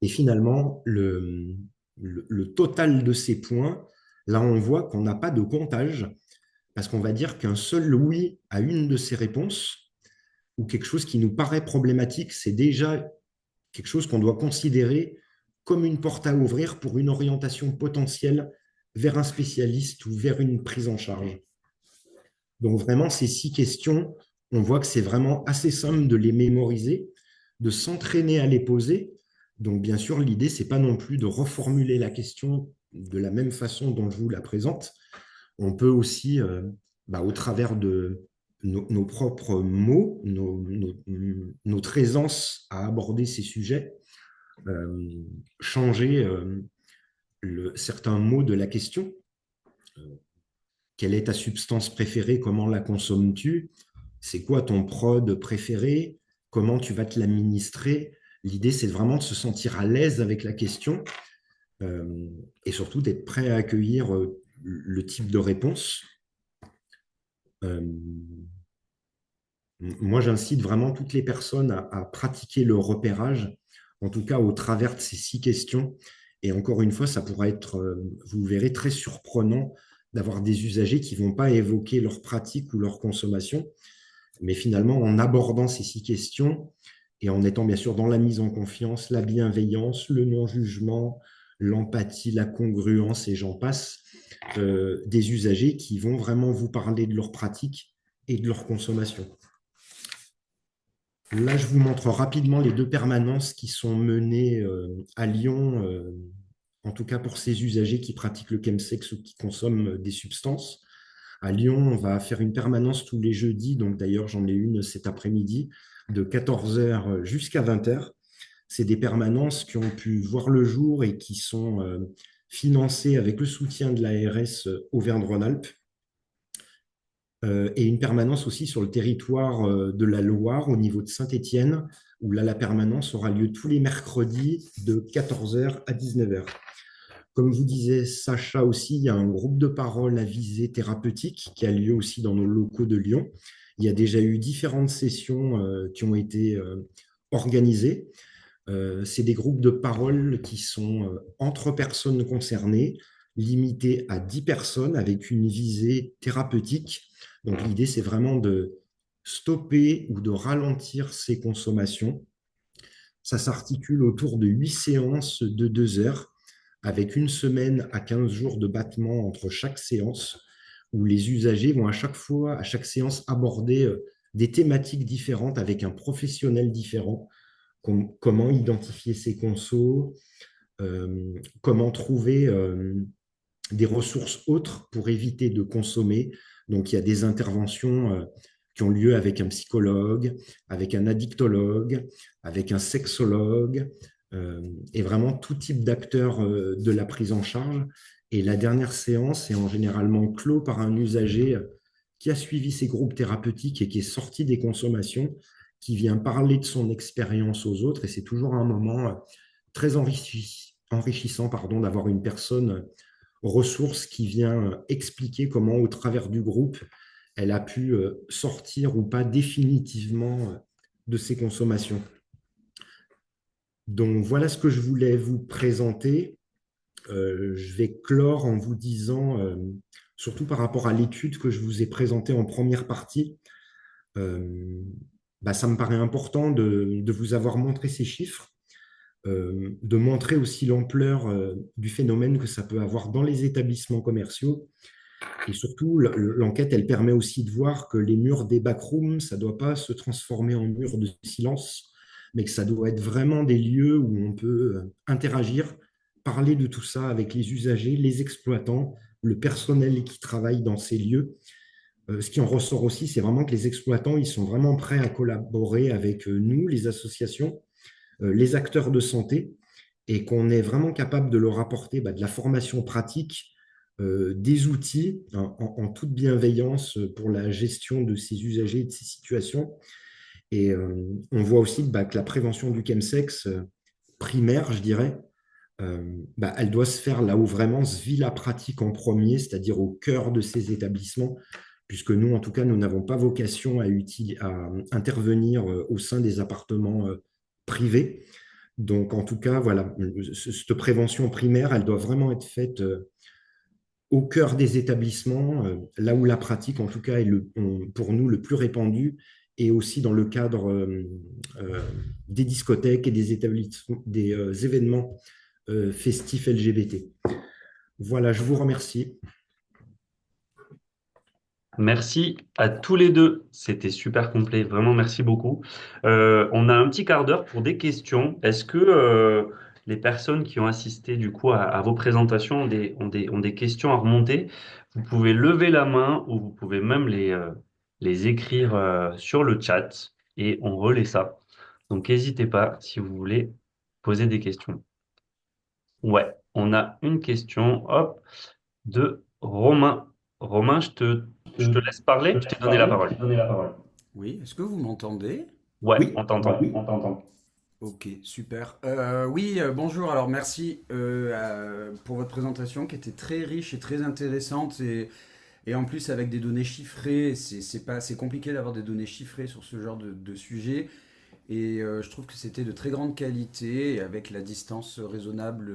Et finalement, le total de ces points, là, on voit qu'on n'a pas de comptage, parce qu'on va dire qu'un seul oui à une de ces réponses, ou quelque chose qui nous paraît problématique, c'est déjà quelque chose qu'on doit considérer comme une porte à ouvrir pour une orientation potentielle vers un spécialiste ou vers une prise en charge. Donc vraiment, ces 6 questions, on voit que c'est vraiment assez simple de les mémoriser, de s'entraîner à les poser. Donc bien sûr, l'idée, ce n'est pas non plus de reformuler la question de la même façon dont je vous la présente. On peut aussi, au travers de nos propres mots, notre aisance à aborder ces sujets, changer certains mots de la question. Quelle est ta substance préférée? Comment la consommes-tu? C'est quoi ton prod préféré? Comment tu vas te l'administrer? L'idée, c'est vraiment de se sentir à l'aise avec la question et surtout d'être prêt à accueillir le type de réponse. Moi, j'incite vraiment toutes les personnes à pratiquer le repérage, en tout cas au travers de ces 6 questions. Et encore une fois, ça pourra être, vous verrez, très surprenant d'avoir des usagers qui ne vont pas évoquer leur pratique ou leur consommation, mais finalement, en abordant ces 6 questions et en étant bien sûr dans la mise en confiance, la bienveillance, le non-jugement, l'empathie, la congruence et j'en passe, des usagers qui vont vraiment vous parler de leur pratique et de leur consommation. Là, je vous montre rapidement les 2 permanences qui sont menées à Lyon, en tout cas pour ces usagers qui pratiquent le chemsex ou qui consomment des substances. À Lyon, on va faire une permanence tous les jeudis, donc d'ailleurs j'en ai une cet après-midi, de 14h jusqu'à 20h. C'est des permanences qui ont pu voir le jour et qui sont financées avec le soutien de l'ARS Auvergne-Rhône-Alpes. Et une permanence aussi sur le territoire de la Loire, au niveau de Saint-Étienne, où là, la permanence aura lieu tous les mercredis de 14h à 19h. Comme vous disait Sacha aussi, il y a un groupe de parole à visée thérapeutique qui a lieu aussi dans nos locaux de Lyon. Il y a déjà eu différentes sessions qui ont été organisées. C'est des groupes de parole qui sont entre personnes concernées, limités à 10 personnes avec une visée thérapeutique. Donc l'idée, c'est vraiment de stopper ou de ralentir ces consommations. Ça s'articule autour de 8 séances de 2 heures, avec une semaine à 15 jours de battement entre chaque séance, où les usagers vont à chaque fois, à chaque séance, aborder des thématiques différentes avec un professionnel différent. Comment identifier ses consos, comment trouver des ressources autres pour éviter de consommer. Donc, il y a des interventions qui ont lieu avec un psychologue, avec un addictologue, avec un sexologue, et vraiment tout type d'acteurs de la prise en charge. Et la dernière séance est en généralement clos par un usager qui a suivi ces groupes thérapeutiques et qui est sorti des consommations, qui vient parler de son expérience aux autres. Et c'est toujours un moment très enrichissant d'avoir une personne ressource qui vient expliquer comment, au travers du groupe, elle a pu sortir ou pas définitivement de ses consommations. Donc voilà ce que je voulais vous présenter. Je vais clore en vous disant, surtout par rapport à l'étude que je vous ai présentée en première partie, euh, ça me paraît important de vous avoir montré ces chiffres, de montrer aussi l'ampleur du phénomène que ça peut avoir dans les établissements commerciaux. Et surtout, l'enquête, elle permet aussi de voir que les murs des backrooms, ça ne doit pas se transformer en murs de silence, mais que ça doit être vraiment des lieux où on peut interagir, parler de tout ça avec les usagers, les exploitants, le personnel qui travaille dans ces lieux. Ce qui en ressort aussi, c'est vraiment que les exploitants, ils sont vraiment prêts à collaborer avec nous, les associations, les acteurs de santé, et qu'on est vraiment capable de leur apporter de la formation pratique, des outils en toute bienveillance pour la gestion de ces usagers et de ces situations. Et on voit aussi que la prévention du chemsex primaire, je dirais, elle doit se faire là où vraiment se vit la pratique en premier, c'est-à-dire au cœur de ces établissements, puisque nous, en tout cas, nous n'avons pas vocation à intervenir au sein des appartements privés. Donc, en tout cas, voilà, cette prévention primaire, elle doit vraiment être faite au cœur des établissements, là où la pratique, en tout cas, est pour nous le plus répandu, et aussi dans le cadre euh, des discothèques et des établissements, des événements festifs LGBT. Voilà, je vous remercie. Merci à tous les deux. C'était super complet. Vraiment, merci beaucoup. On a un petit quart d'heure pour des questions. Est-ce que les personnes qui ont assisté du coup à vos présentations ont des questions à remonter? Vous pouvez lever la main ou vous pouvez même les écrire sur le chat et on relaie ça. Donc, n'hésitez pas si vous voulez poser des questions. Ouais, on a une question, hop, de Romain. Romain, je te laisse parler, je t'ai donné la parole. Oui, est-ce que vous m'entendez? Ouais, Oui, on t'entend. Ok, super. Oui, bonjour. Alors merci pour votre présentation qui était très riche et très intéressante et en plus avec des données chiffrées. C'est compliqué d'avoir des données chiffrées sur ce genre de sujet et je trouve que c'était de très grande qualité et avec la distance raisonnable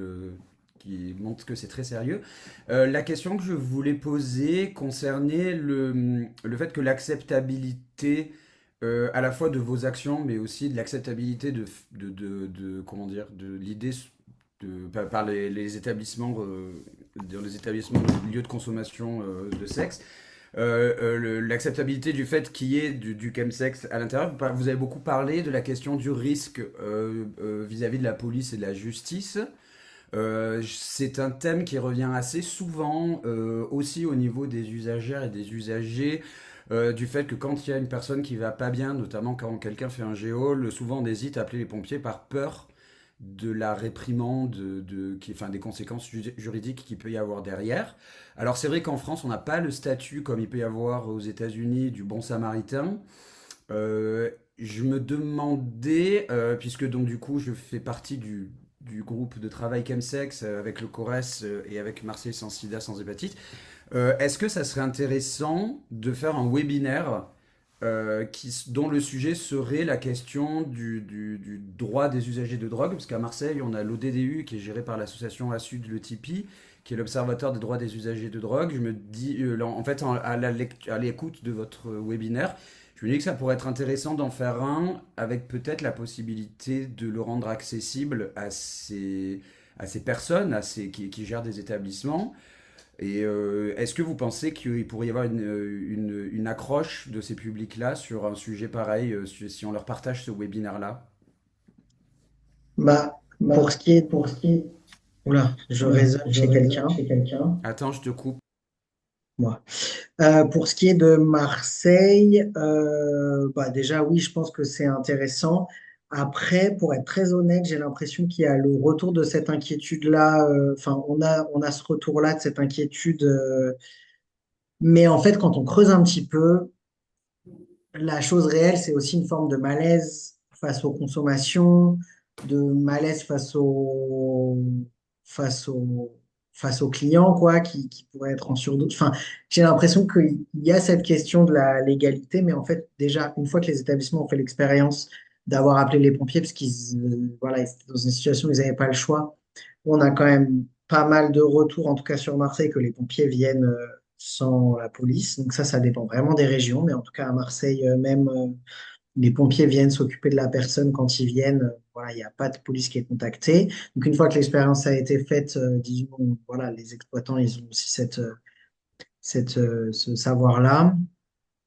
qui montre que c'est très sérieux. La question que je voulais poser concernait le fait que l'acceptabilité à la fois de vos actions, mais aussi de l'acceptabilité comment dire, de l'idée par les établissements, dans les établissements de lieux de consommation de sexe, l'acceptabilité du fait qu'il y ait du chemsex à l'intérieur. Vous avez beaucoup parlé de la question du risque vis-à-vis de la police et de la justice. C'est un thème qui revient assez souvent aussi au niveau des usagères et des usagers. Du fait que quand il y a une personne qui va pas bien, notamment quand quelqu'un fait un géol, souvent on hésite à appeler les pompiers par peur de la réprimande, enfin, des conséquences juridiques qu'il peut y avoir derrière. Alors c'est vrai qu'en France, on n'a pas le statut comme il peut y avoir aux États-Unis du bon samaritain. Je me demandais, puisque donc du coup je fais partie du groupe de travail Chemsex avec le CORES et avec Marseille sans sida, sans hépatite, est-ce que ça serait intéressant de faire un webinaire dont le sujet serait la question du droit des usagers de drogue? Parce qu'à Marseille, on a l'ODDU qui est géré par l'association ASUD, le Tipeee, qui est l'Observatoire des droits des usagers de drogue. Je me dis, en fait, à l'écoute de votre webinaire, je me dis que ça pourrait être intéressant d'en faire un avec peut-être la possibilité de le rendre accessible à ces personnes, qui gèrent des établissements. Et est-ce que vous pensez qu'il pourrait y avoir une accroche de ces publics-là sur un sujet pareil, si on leur partage ce webinaire-là? Bah, pour ce qui est, oula, je raisonne chez quelqu'un, Attends, je te coupe. moi. Pour ce qui est de Marseille, déjà oui, je pense que c'est intéressant. Après, pour être très honnête, j'ai l'impression qu'il y a le retour de cette inquiétude-là. Enfin, on a ce retour-là de cette inquiétude. Mais en fait, quand on creuse un petit peu, la chose réelle, c'est aussi une forme de malaise face aux consommations, de malaise face au, face aux clients, quoi, qui pourraient être en surdose. Enfin, j'ai l'impression qu'il y a cette question de la légalité, mais en fait, déjà, une fois que les établissements ont fait l'expérience d'avoir appelé les pompiers, parce voilà, ils étaient dans une situation où ils n'avaient pas le choix, on a quand même pas mal de retours, en tout cas sur Marseille, que les pompiers viennent sans la police. Donc ça dépend vraiment des régions, mais en tout cas à Marseille même, les pompiers viennent s'occuper de la personne quand ils viennent. Voilà, il n'y a pas de police qui est contactée. Donc, une fois que l'expérience a été faite, disons, voilà, les exploitants, ils ont aussi ce savoir-là.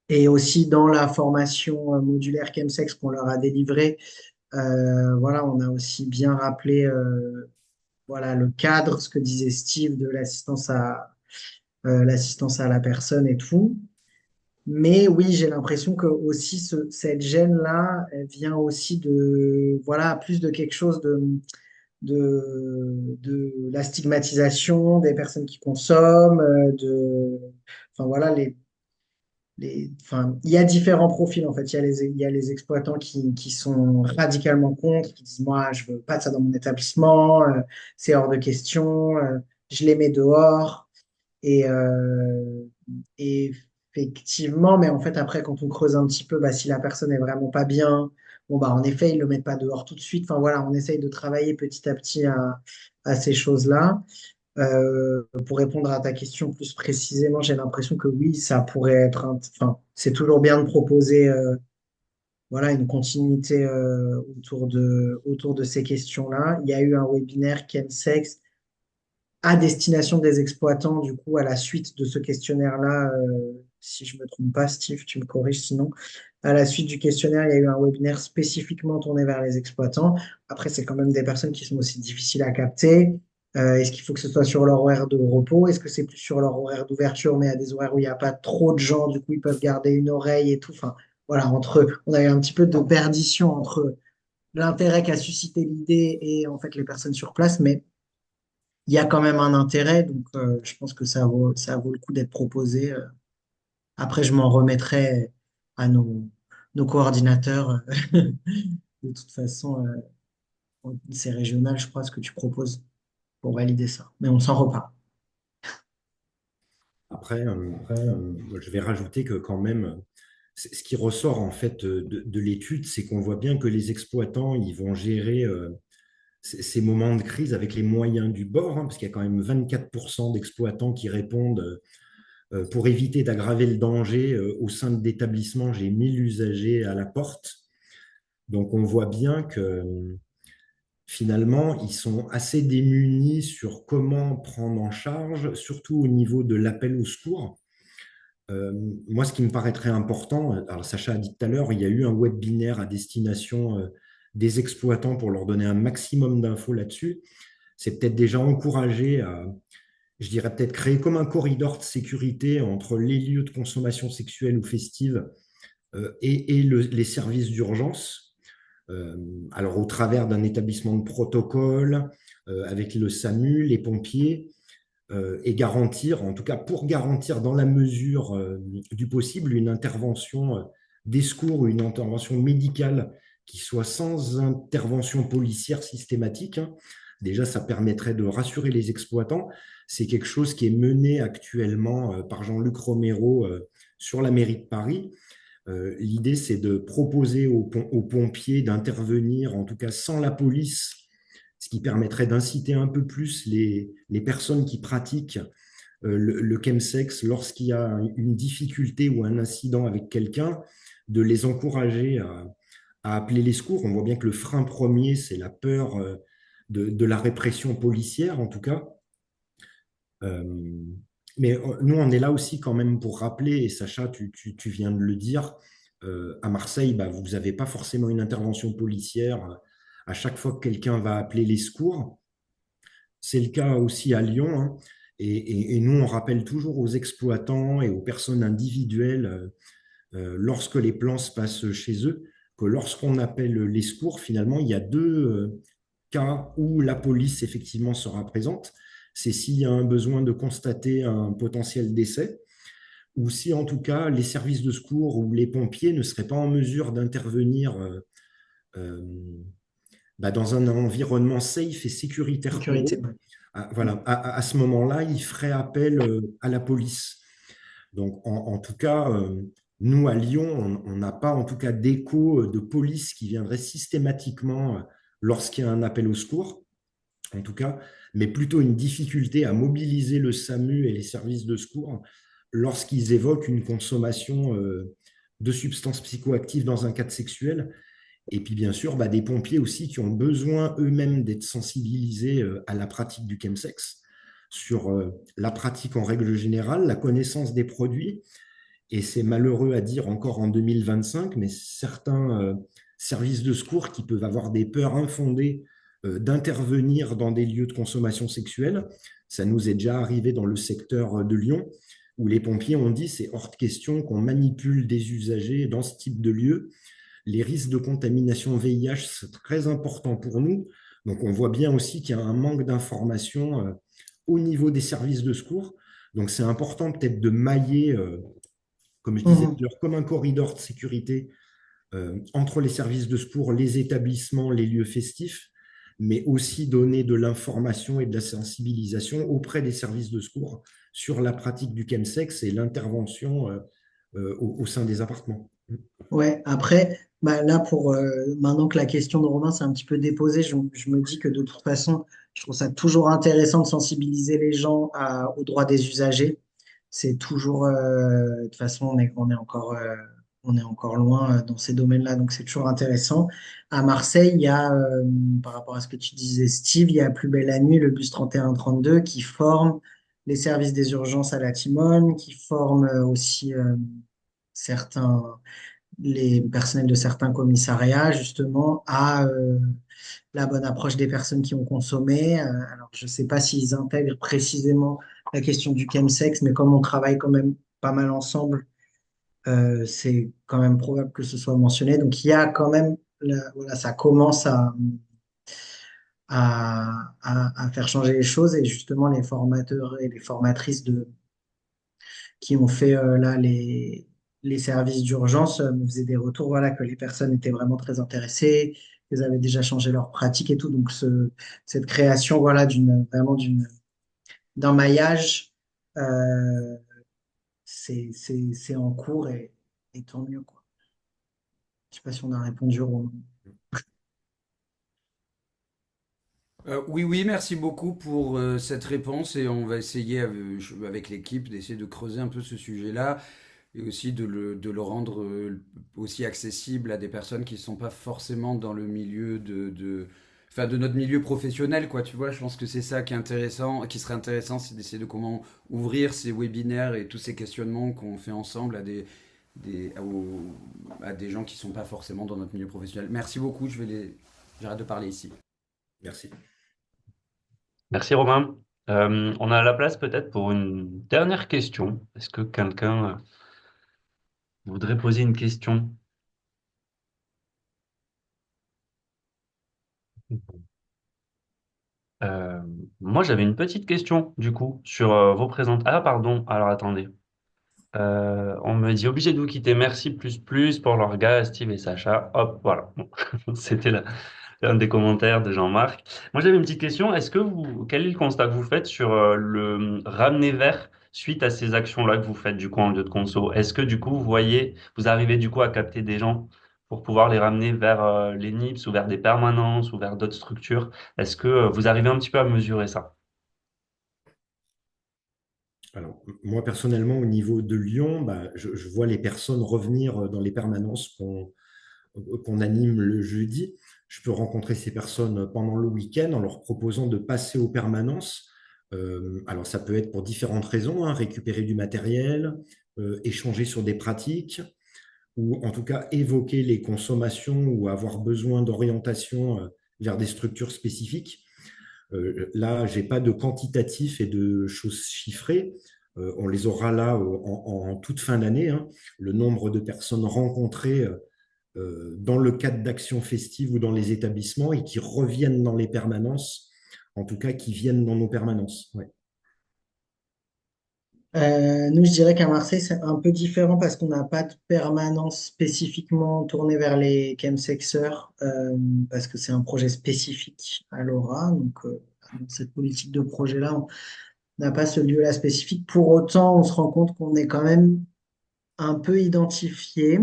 Et aussi dans la formation modulaire Chemsex qu'on leur a délivrée, voilà, on a aussi bien rappelé voilà, le cadre, ce que disait Steve de l'assistance à la personne et tout. Mais oui, j'ai l'impression que aussi cette gêne-là, elle vient aussi de, voilà, plus de quelque chose de la stigmatisation des personnes qui consomment, enfin voilà, enfin, il y a différents profils en fait. Il y a les exploitants qui sont radicalement contre, qui disent moi, je veux pas de ça dans mon établissement, c'est hors de question, je les mets dehors. Et, et effectivement, mais en fait, après, quand on creuse un petit peu, bah, si la personne est vraiment pas bien, bon, bah, en effet, ils le mettent pas dehors tout de suite. Enfin, voilà, on essaye de travailler petit à petit à ces choses-là. Pour répondre à ta question plus précisément, j'ai l'impression que oui, ça pourrait être, enfin, c'est toujours bien de proposer, voilà, une continuité autour de ces questions-là. Il y a eu un webinaire Chemsex à destination des exploitants, du coup, à la suite de ce questionnaire-là, si je ne me trompe pas, Steve, tu me corriges sinon. À la suite du questionnaire, il y a eu un webinaire spécifiquement tourné vers les exploitants. Après, c'est quand même des personnes qui sont aussi difficiles à capter. Est-ce qu'il faut que ce soit sur leur horaire de repos? Est-ce que c'est plus sur leur horaire d'ouverture, mais à des horaires où il n'y a pas trop de gens, du coup, ils peuvent garder une oreille et tout. Enfin, voilà, on a eu un petit peu de perdition entre l'intérêt qu'a suscité l'idée et en fait les personnes sur place, mais il y a quand même un intérêt, donc je pense que ça vaut le coup d'être proposé. Après, je m'en remettrai à nos coordinateurs. De toute façon, c'est régional, je crois, ce que tu proposes pour valider ça. Mais on s'en reparle. Après, je vais rajouter que quand même, ce qui ressort en fait de l'étude, c'est qu'on voit bien que les exploitants, ils vont gérer ces moments de crise avec les moyens du bord, hein, parce qu'il y a quand même 24% d'exploitants qui répondent pour éviter d'aggraver le danger au sein de l'établissement, j'ai 1000 usagers à la porte. Donc on voit bien que finalement, ils sont assez démunis sur comment prendre en charge, surtout au niveau de l'appel au secours. Euh, Moi, ce qui me paraîtrait important, alors Sacha a dit tout à l'heure, il y a eu un webinaire à destination des exploitants pour leur donner un maximum d'infos là-dessus. C'est peut-être déjà encouragé à, je dirais peut-être créer comme un corridor de sécurité entre les lieux de consommation sexuelle ou festive les services d'urgence. Euh, alors au travers d'un établissement de protocole, avec le SAMU, les pompiers, et garantir, en tout cas pour garantir dans la mesure du possible, une intervention des secours ou une intervention médicale qui soit sans intervention policière systématique, hein. Déjà, ça permettrait de rassurer les exploitants. C'est quelque chose qui est mené actuellement par Jean-Luc Romero sur la mairie de Paris. L'idée, c'est de proposer aux pompiers d'intervenir, en tout cas sans la police, ce qui permettrait d'inciter un peu plus les personnes qui pratiquent le chemsex lorsqu'il y a une difficulté ou un incident avec quelqu'un, de les encourager à appeler les secours. On voit bien que le frein premier, c'est la peur de la répression policière, en tout cas. Euh, mais nous, on est là aussi quand même pour rappeler, et Sacha, tu viens de le dire, à Marseille, bah, vous n'avez pas forcément une intervention policière à chaque fois que quelqu'un va appeler les secours. C'est le cas aussi à Lyon, hein. Et nous, on rappelle toujours aux exploitants et aux personnes individuelles, lorsque les plans se passent chez eux, que lorsqu'on appelle les secours, finalement, il y a deux cas où la police, effectivement, sera présente. C'est s'il y a un besoin de constater un potentiel décès, ou si, en tout cas, les services de secours ou les pompiers ne seraient pas en mesure d'intervenir euh, dans un environnement safe et sécuritaire pour Sécurité. eux, Ouais. voilà, à ce moment-là, ils feraient appel à la police. Donc, en tout cas, nous, à Lyon, on n'a pas en tout cas d'écho de police qui viendrait systématiquement lorsqu'il y a un appel au secours, en tout cas, mais plutôt une difficulté à mobiliser le SAMU et les services de secours lorsqu'ils évoquent une consommation de substances psychoactives dans un cadre sexuel. Et puis, bien sûr, des pompiers aussi qui ont besoin eux-mêmes d'être sensibilisés à la pratique du chemsex, sur la pratique en règle générale, la connaissance des produits. Et c'est malheureux à dire encore en 2025, mais certains services de secours qui peuvent avoir des peurs infondées d'intervenir dans des lieux de consommation sexuelle. Ça nous est déjà arrivé dans le secteur de Lyon, où les pompiers ont dit c'est hors de question qu'on manipule des usagers dans ce type de lieu. Les risques de contamination VIH, c'est très important pour nous. Donc, on voit bien aussi qu'il y a un manque d'information au niveau des services de secours. Donc, c'est important peut-être de mailler, comme je disais tout Mhm. à l'heure, comme un corridor de sécurité entre les services de secours, les établissements, les lieux festifs, mais aussi donner de l'information et de la sensibilisation auprès des services de secours sur la pratique du chemsex et l'intervention au sein des appartements. Ouais, après, là, maintenant que la question de Romain s'est un petit peu déposée, je me dis que de toute façon, je trouve ça toujours intéressant de sensibiliser les gens aux droits des usagers. C'est toujours, de toute façon, on est encore loin dans ces domaines-là, donc c'est toujours intéressant. À Marseille, il y a, par rapport à ce que tu disais, Steve, il y a Plus belle la nuit, le bus 3132, qui forme les services des urgences à la Timone, qui forme aussi certains les personnels de certains commissariats, justement, à la bonne approche des personnes qui ont consommé. Alors, je ne sais pas s'ils intègrent précisément la question du chemsex, mais comme on travaille quand même pas mal ensemble, c'est quand même probable que ce soit mentionné. Donc, il y a quand même, voilà, ça commence à faire changer les choses et justement, les formateurs et les formatrices qui ont fait là les services d'urgence me faisaient des retours, voilà, que les personnes étaient vraiment très intéressées, qu'elles avaient déjà changé leur pratique et tout. Donc cette création, voilà, d'un maillage, euh, c'est en cours et tant mieux, quoi. Je sais pas si on a répondu au... Oui, oui, merci beaucoup pour cette réponse et on va essayer avec l'équipe d'essayer de creuser un peu ce sujet-là et aussi de le rendre aussi accessible à des personnes qui ne sont pas forcément dans le milieu enfin, de notre milieu professionnel, quoi. Tu vois, je pense que c'est ça qui est intéressant, qui serait intéressant, c'est d'essayer de comment ouvrir ces webinaires et tous ces questionnements qu'on fait ensemble à à des gens qui ne sont pas forcément dans notre milieu professionnel. Merci beaucoup, j'arrête de parler ici. Merci. Merci Romain. On a la place peut-être pour une dernière question. Est-ce que quelqu'un voudrait poser une question? Euh, Moi, j'avais une petite question du coup sur vos présentations. Ah, pardon. Alors attendez. On me dit obligé de vous quitter. Merci plus plus pour leur gars, Steve et Sacha. Hop, voilà. Bon. C'était l'un des commentaires de Jean-Marc. Moi, j'avais une petite question. Quel est le constat que vous faites sur le ramener vers suite à ces actions-là que vous faites du coup en lieu de conso? Est-ce que du coup, vous arrivez du coup à capter des gens pour pouvoir les ramener vers les NIPS ou vers des permanences ou vers d'autres structures? Est-ce que vous arrivez un petit peu à mesurer ça? Alors, moi, personnellement, au niveau de Lyon, je vois les personnes revenir dans les permanences qu'on anime le jeudi. Je peux rencontrer ces personnes pendant le week-end en leur proposant de passer aux permanences. Alors, ça peut être pour différentes raisons, hein, récupérer du matériel, échanger sur des pratiques, ou en tout cas évoquer les consommations ou avoir besoin d'orientation vers des structures spécifiques. Là, j'ai pas de quantitatif et de choses chiffrées. On les aura là en toute fin d'année, hein. Le nombre de personnes rencontrées dans le cadre d'actions festives ou dans les établissements et qui reviennent dans les permanences, en tout cas qui viennent dans nos permanences. Ouais. Nous, je dirais qu'à Marseille, c'est un peu différent parce qu'on n'a pas de permanence spécifiquement tournée vers les chemsexeurs, parce que c'est un projet spécifique à l'Aura. Donc, dans cette politique de projet-là, on n'a pas ce lieu-là spécifique. Pour autant, on se rend compte qu'on est quand même un peu identifié.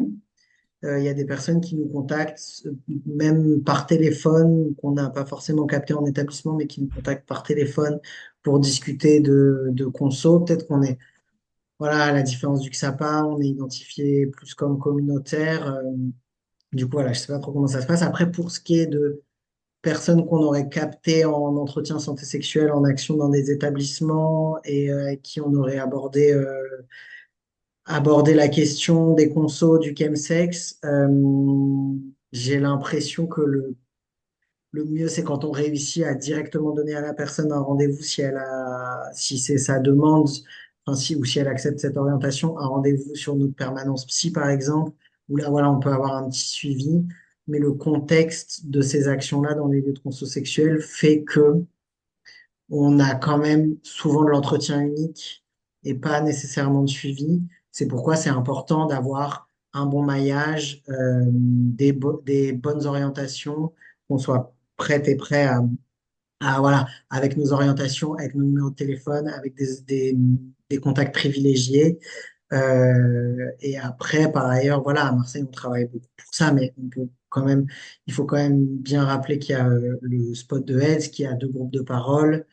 Il y a des personnes qui nous contactent, même par téléphone, qu'on n'a pas forcément capté en établissement, mais qui nous contactent par téléphone pour discuter de conso. Peut-être qu'on est, voilà, à la différence du XAPA, on est identifié plus comme communautaire. Du coup, voilà, je sais pas trop comment ça se passe. Après, pour ce qui est de personnes qu'on aurait captées en entretien santé sexuelle, en action dans des établissements et avec qui on aurait abordé la question des consos du chemsex, j'ai l'impression que le mieux, c'est quand on réussit à directement donner à la personne un rendez-vous si si c'est sa demande, enfin, ou si elle accepte cette orientation, un rendez-vous sur notre permanence psy, par exemple, où là, voilà, on peut avoir un petit suivi. Mais le contexte de ces actions-là dans les lieux de conso sexuels fait que on a quand même souvent de l'entretien unique et pas nécessairement de suivi. C'est pourquoi c'est important d'avoir un bon maillage, des bonnes orientations, qu'on soit prête et prêt voilà, avec nos orientations, avec nos numéros de téléphone, avec des contacts privilégiés. Et après, par ailleurs, voilà, à Marseille, on travaille beaucoup pour ça, mais on peut quand même, il faut quand même bien rappeler qu'il y a le spot de Heads, qui a deux groupes de parole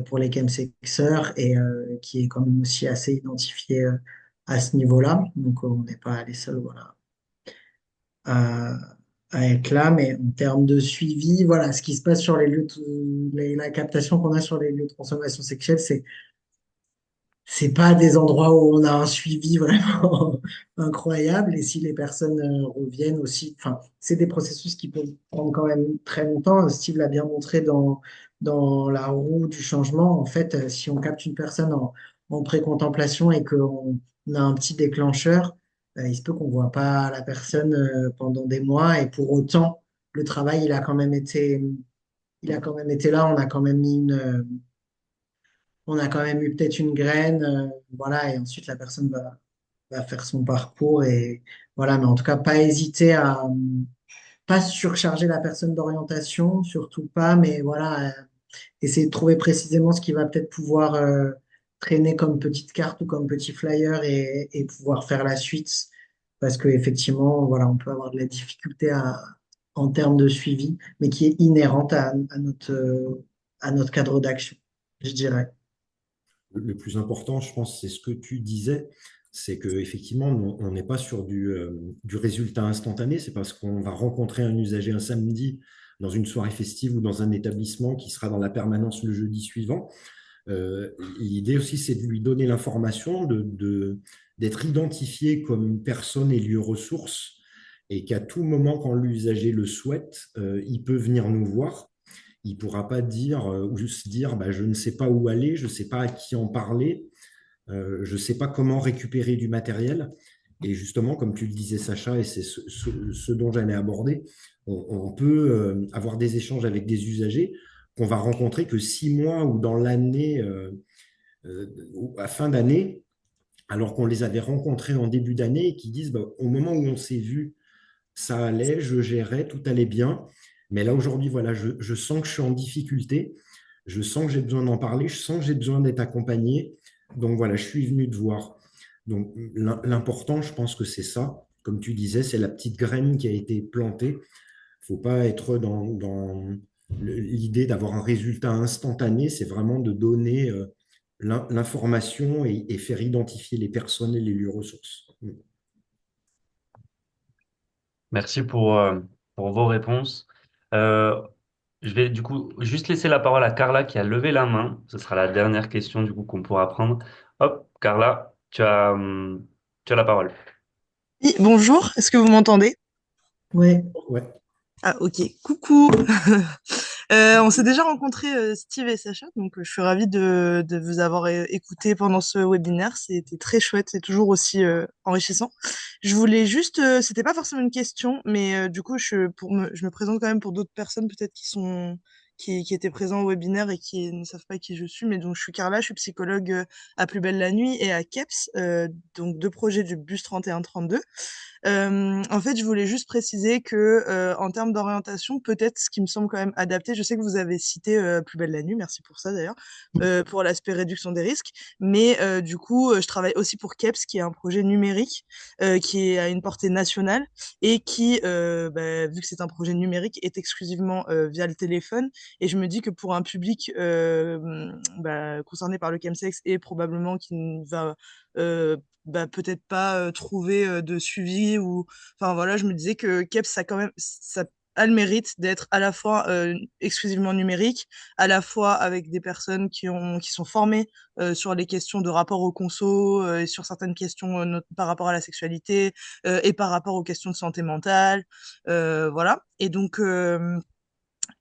pour les chemsexeurs et qui est quand même aussi assez identifié à ce niveau-là. Donc, on n'est pas les seuls, voilà, à, à être là, mais en termes de suivi, voilà, ce qui se passe sur les lieux, la captation qu'on a sur les lieux de consommation sexuelle, c'est pas des endroits où on a un suivi vraiment incroyable. Et si les personnes reviennent aussi, enfin, c'est des processus qui peuvent prendre quand même très longtemps. Steve l'a bien montré dans la roue du changement. En fait, si on capte une personne en pré-contemplation et qu'on a un petit déclencheur, il se peut qu'on voit pas la personne pendant des mois. Et pour autant, le travail, il a quand même été là. On a quand même eu peut-être une graine, voilà, et ensuite la personne va faire son parcours et voilà, mais en tout cas, pas hésiter à pas surcharger la personne d'orientation, surtout pas, mais voilà, essayer de trouver précisément ce qui va peut-être pouvoir traîner comme petite carte ou comme petit flyer et pouvoir faire la suite, parce que effectivement, voilà, on peut avoir de la difficulté en termes de suivi, mais qui est inhérente à notre cadre d'action, je dirais. Le plus important, je pense, c'est ce que tu disais, c'est qu'effectivement, on n'est pas sur du résultat instantané. C'est parce qu'on va rencontrer un usager un samedi dans une soirée festive ou dans un établissement qui sera dans la permanence le jeudi suivant. L'idée aussi, c'est de lui donner l'information, d'être identifié comme personne et lieu ressource, et qu'à tout moment, quand l'usager le souhaite, il peut venir nous voir. Il ne pourra pas dire ou juste dire bah, je ne sais pas où aller, je ne sais pas à qui en parler, je ne sais pas comment récupérer du matériel. Et justement, comme tu le disais, Sacha, et c'est ce dont j'allais aborder, on peut avoir des échanges avec des usagers qu'on va rencontrer que 6 mois ou dans l'année, à fin d'année, alors qu'on les avait rencontrés en début d'année et qui disent bah, au moment où on s'est vu, ça allait, je gérais, tout allait bien. Mais là, aujourd'hui, voilà, je sens que je suis en difficulté, je sens que j'ai besoin d'en parler, je sens que j'ai besoin d'être accompagné. Donc voilà, je suis venu te voir. Donc l'important, je pense que c'est ça. Comme tu disais, c'est la petite graine qui a été plantée. Il ne faut pas être dans l'idée d'avoir un résultat instantané, c'est vraiment de donner l'information et faire identifier les personnes et les lieux ressources. Merci pour vos réponses. Euh, je vais du coup juste laisser la parole à Carla qui a levé la main. Ce sera la dernière question du coup qu'on pourra prendre. Hop, Carla, tu as la parole. Oui, bonjour, est-ce que vous m'entendez? Ouais. Ouais. Ah, ok, coucou. On s'est déjà rencontrés, Steve et Sacha, donc je suis ravie de vous avoir écouté pendant ce webinaire. C'était très chouette, c'est toujours aussi enrichissant. Je voulais juste, c'était pas forcément une question, mais du coup, je me présente quand même pour d'autres personnes peut-être qui étaient présents au webinaire et qui ne savent pas qui je suis. Mais donc, je suis Carla, je suis psychologue à Plus belle la nuit et à KEPS, donc deux projets du bus 3132. En fait, je voulais juste préciser que en termes d'orientation, peut-être ce qui me semble quand même adapté, je sais que vous avez cité Plus belle la nuit, merci pour ça d'ailleurs, pour l'aspect réduction des risques, mais du coup, je travaille aussi pour KEPS, qui est un projet numérique qui a une portée nationale et qui, vu que c'est un projet numérique, est exclusivement via le téléphone. Et je me dis que pour un public concerné par le chemsex et probablement qui ne va peut-être pas trouver de suivi ou enfin voilà, je me disais que KEPS ça quand même ça a le mérite d'être à la fois exclusivement numérique, à la fois avec des personnes qui sont formées sur les questions de rapport au conso et sur certaines questions par rapport à la sexualité et par rapport aux questions de santé mentale, voilà.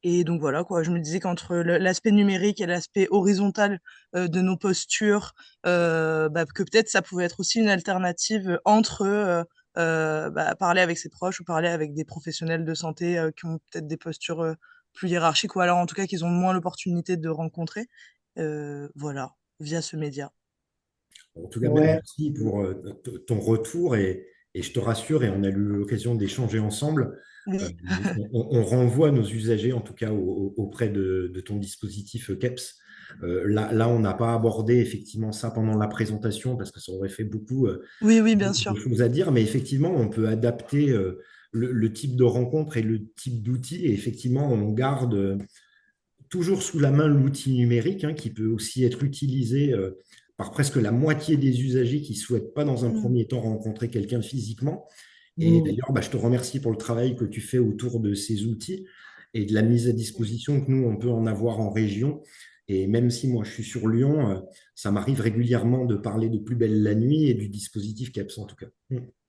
Et donc voilà quoi, je me disais qu'entre l'aspect numérique et l'aspect horizontal de nos postures, que peut-être ça pouvait être aussi une alternative entre parler avec ses proches ou parler avec des professionnels de santé qui ont peut-être des postures plus hiérarchiques ou alors en tout cas qu'ils ont moins l'opportunité de rencontrer. Voilà, via ce média. En tout cas, Ouais, merci pour ton retour et je te rassure, et on a eu l'occasion d'échanger ensemble. euh, Oui. on renvoie nos usagers, en tout cas auprès de ton dispositif KEPS. Là, on n'a pas abordé effectivement ça pendant la présentation parce que ça aurait fait beaucoup Oui, oui, bien de sûr. choses à dire, mais effectivement, on peut adapter le type de rencontre et le type d'outil, et effectivement, on garde toujours sous la main l'outil numérique qui peut aussi être utilisé par presque la moitié des usagers qui ne souhaitent pas dans un Mm. premier temps rencontrer quelqu'un physiquement. Et mm, d'ailleurs, je te remercie pour le travail que tu fais autour de ces outils et de la mise à Oui. disposition que nous, on peut en avoir en région. Et même si moi, je suis sur Lyon, ça m'arrive régulièrement de parler de Plus belle la nuit et du dispositif CAPS en tout cas.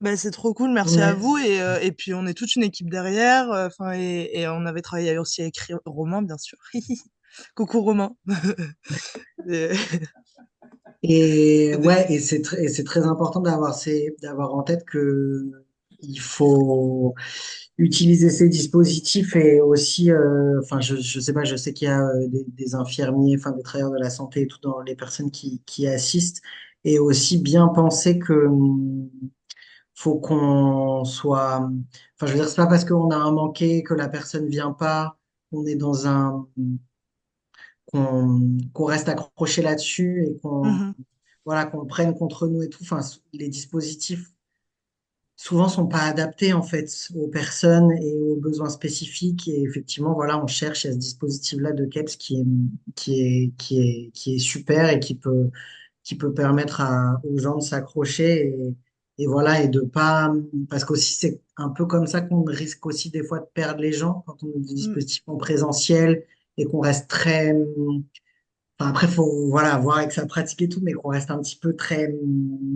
Bah, c'est trop cool, merci à ouais. vous. Et puis on est toute une équipe derrière. Enfin, et on avait travaillé aussi avec Romain, bien sûr. Coucou Romain. Et- Et et ouais, et c'est très important d'avoir en tête que il faut utiliser ces dispositifs et aussi, enfin, je sais pas, je sais qu'il y a des infirmiers, enfin, des travailleurs de la santé et tout dans les personnes qui assistent et aussi bien penser que faut qu'on soit, enfin, je veux dire, c'est pas parce qu'on a un manqué que la personne vient pas, on est dans qu'on reste accroché là-dessus et qu'on Mhm. voilà, qu'on le prenne contre nous et tout. Enfin, les dispositifs souvent sont pas adaptés en fait aux personnes et aux besoins spécifiques. Et effectivement, voilà, on cherche à ce dispositif-là de KEPS qui est super et qui peut permettre aux gens de s'accrocher et voilà, et de pas, parce qu'aussi c'est un peu comme ça qu'on risque aussi des fois de perdre les gens quand on a des Mm. dispositifs en présentiel et qu'on reste très, enfin, après, faut voilà, voir avec sa pratique et tout, mais qu'on reste un petit peu très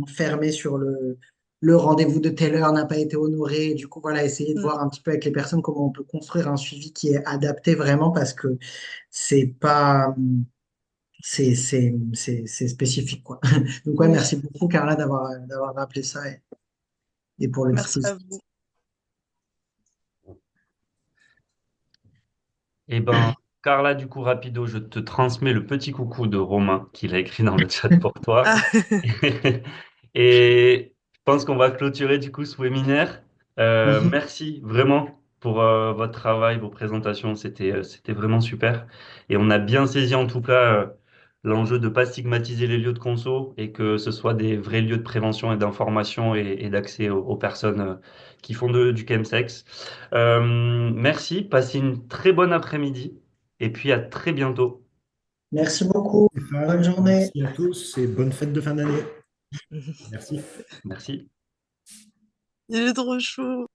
fermé sur le rendez-vous de telle heure n'a pas été honoré. Du coup, voilà, essayer de Mm. voir un petit peu avec les personnes comment on peut construire un suivi qui est adapté vraiment parce que c'est pas, c'est spécifique, quoi. Donc, ouais, Oui, merci beaucoup, Carla, d'avoir rappelé ça et pour le merci à dispositif. vous. Eh ben, Carla, du coup, rapido, je te transmets le petit coucou de Romain qu'il a écrit dans le chat pour toi. Ah, Et je pense qu'on va clôturer du coup ce webinaire. Mhm. Merci vraiment pour votre travail, vos présentations. C'était vraiment super. Et on a bien saisi en tout cas l'enjeu de ne pas stigmatiser les lieux de conso et que ce soit des vrais lieux de prévention et d'information et d'accès aux personnes qui font du chemsex. Merci, passez une très bonne après-midi et puis à très bientôt. Merci beaucoup. Bonne Stéphane, journée. merci à tous et bonne fête de fin d'année. Merci. Merci. il est trop chaud.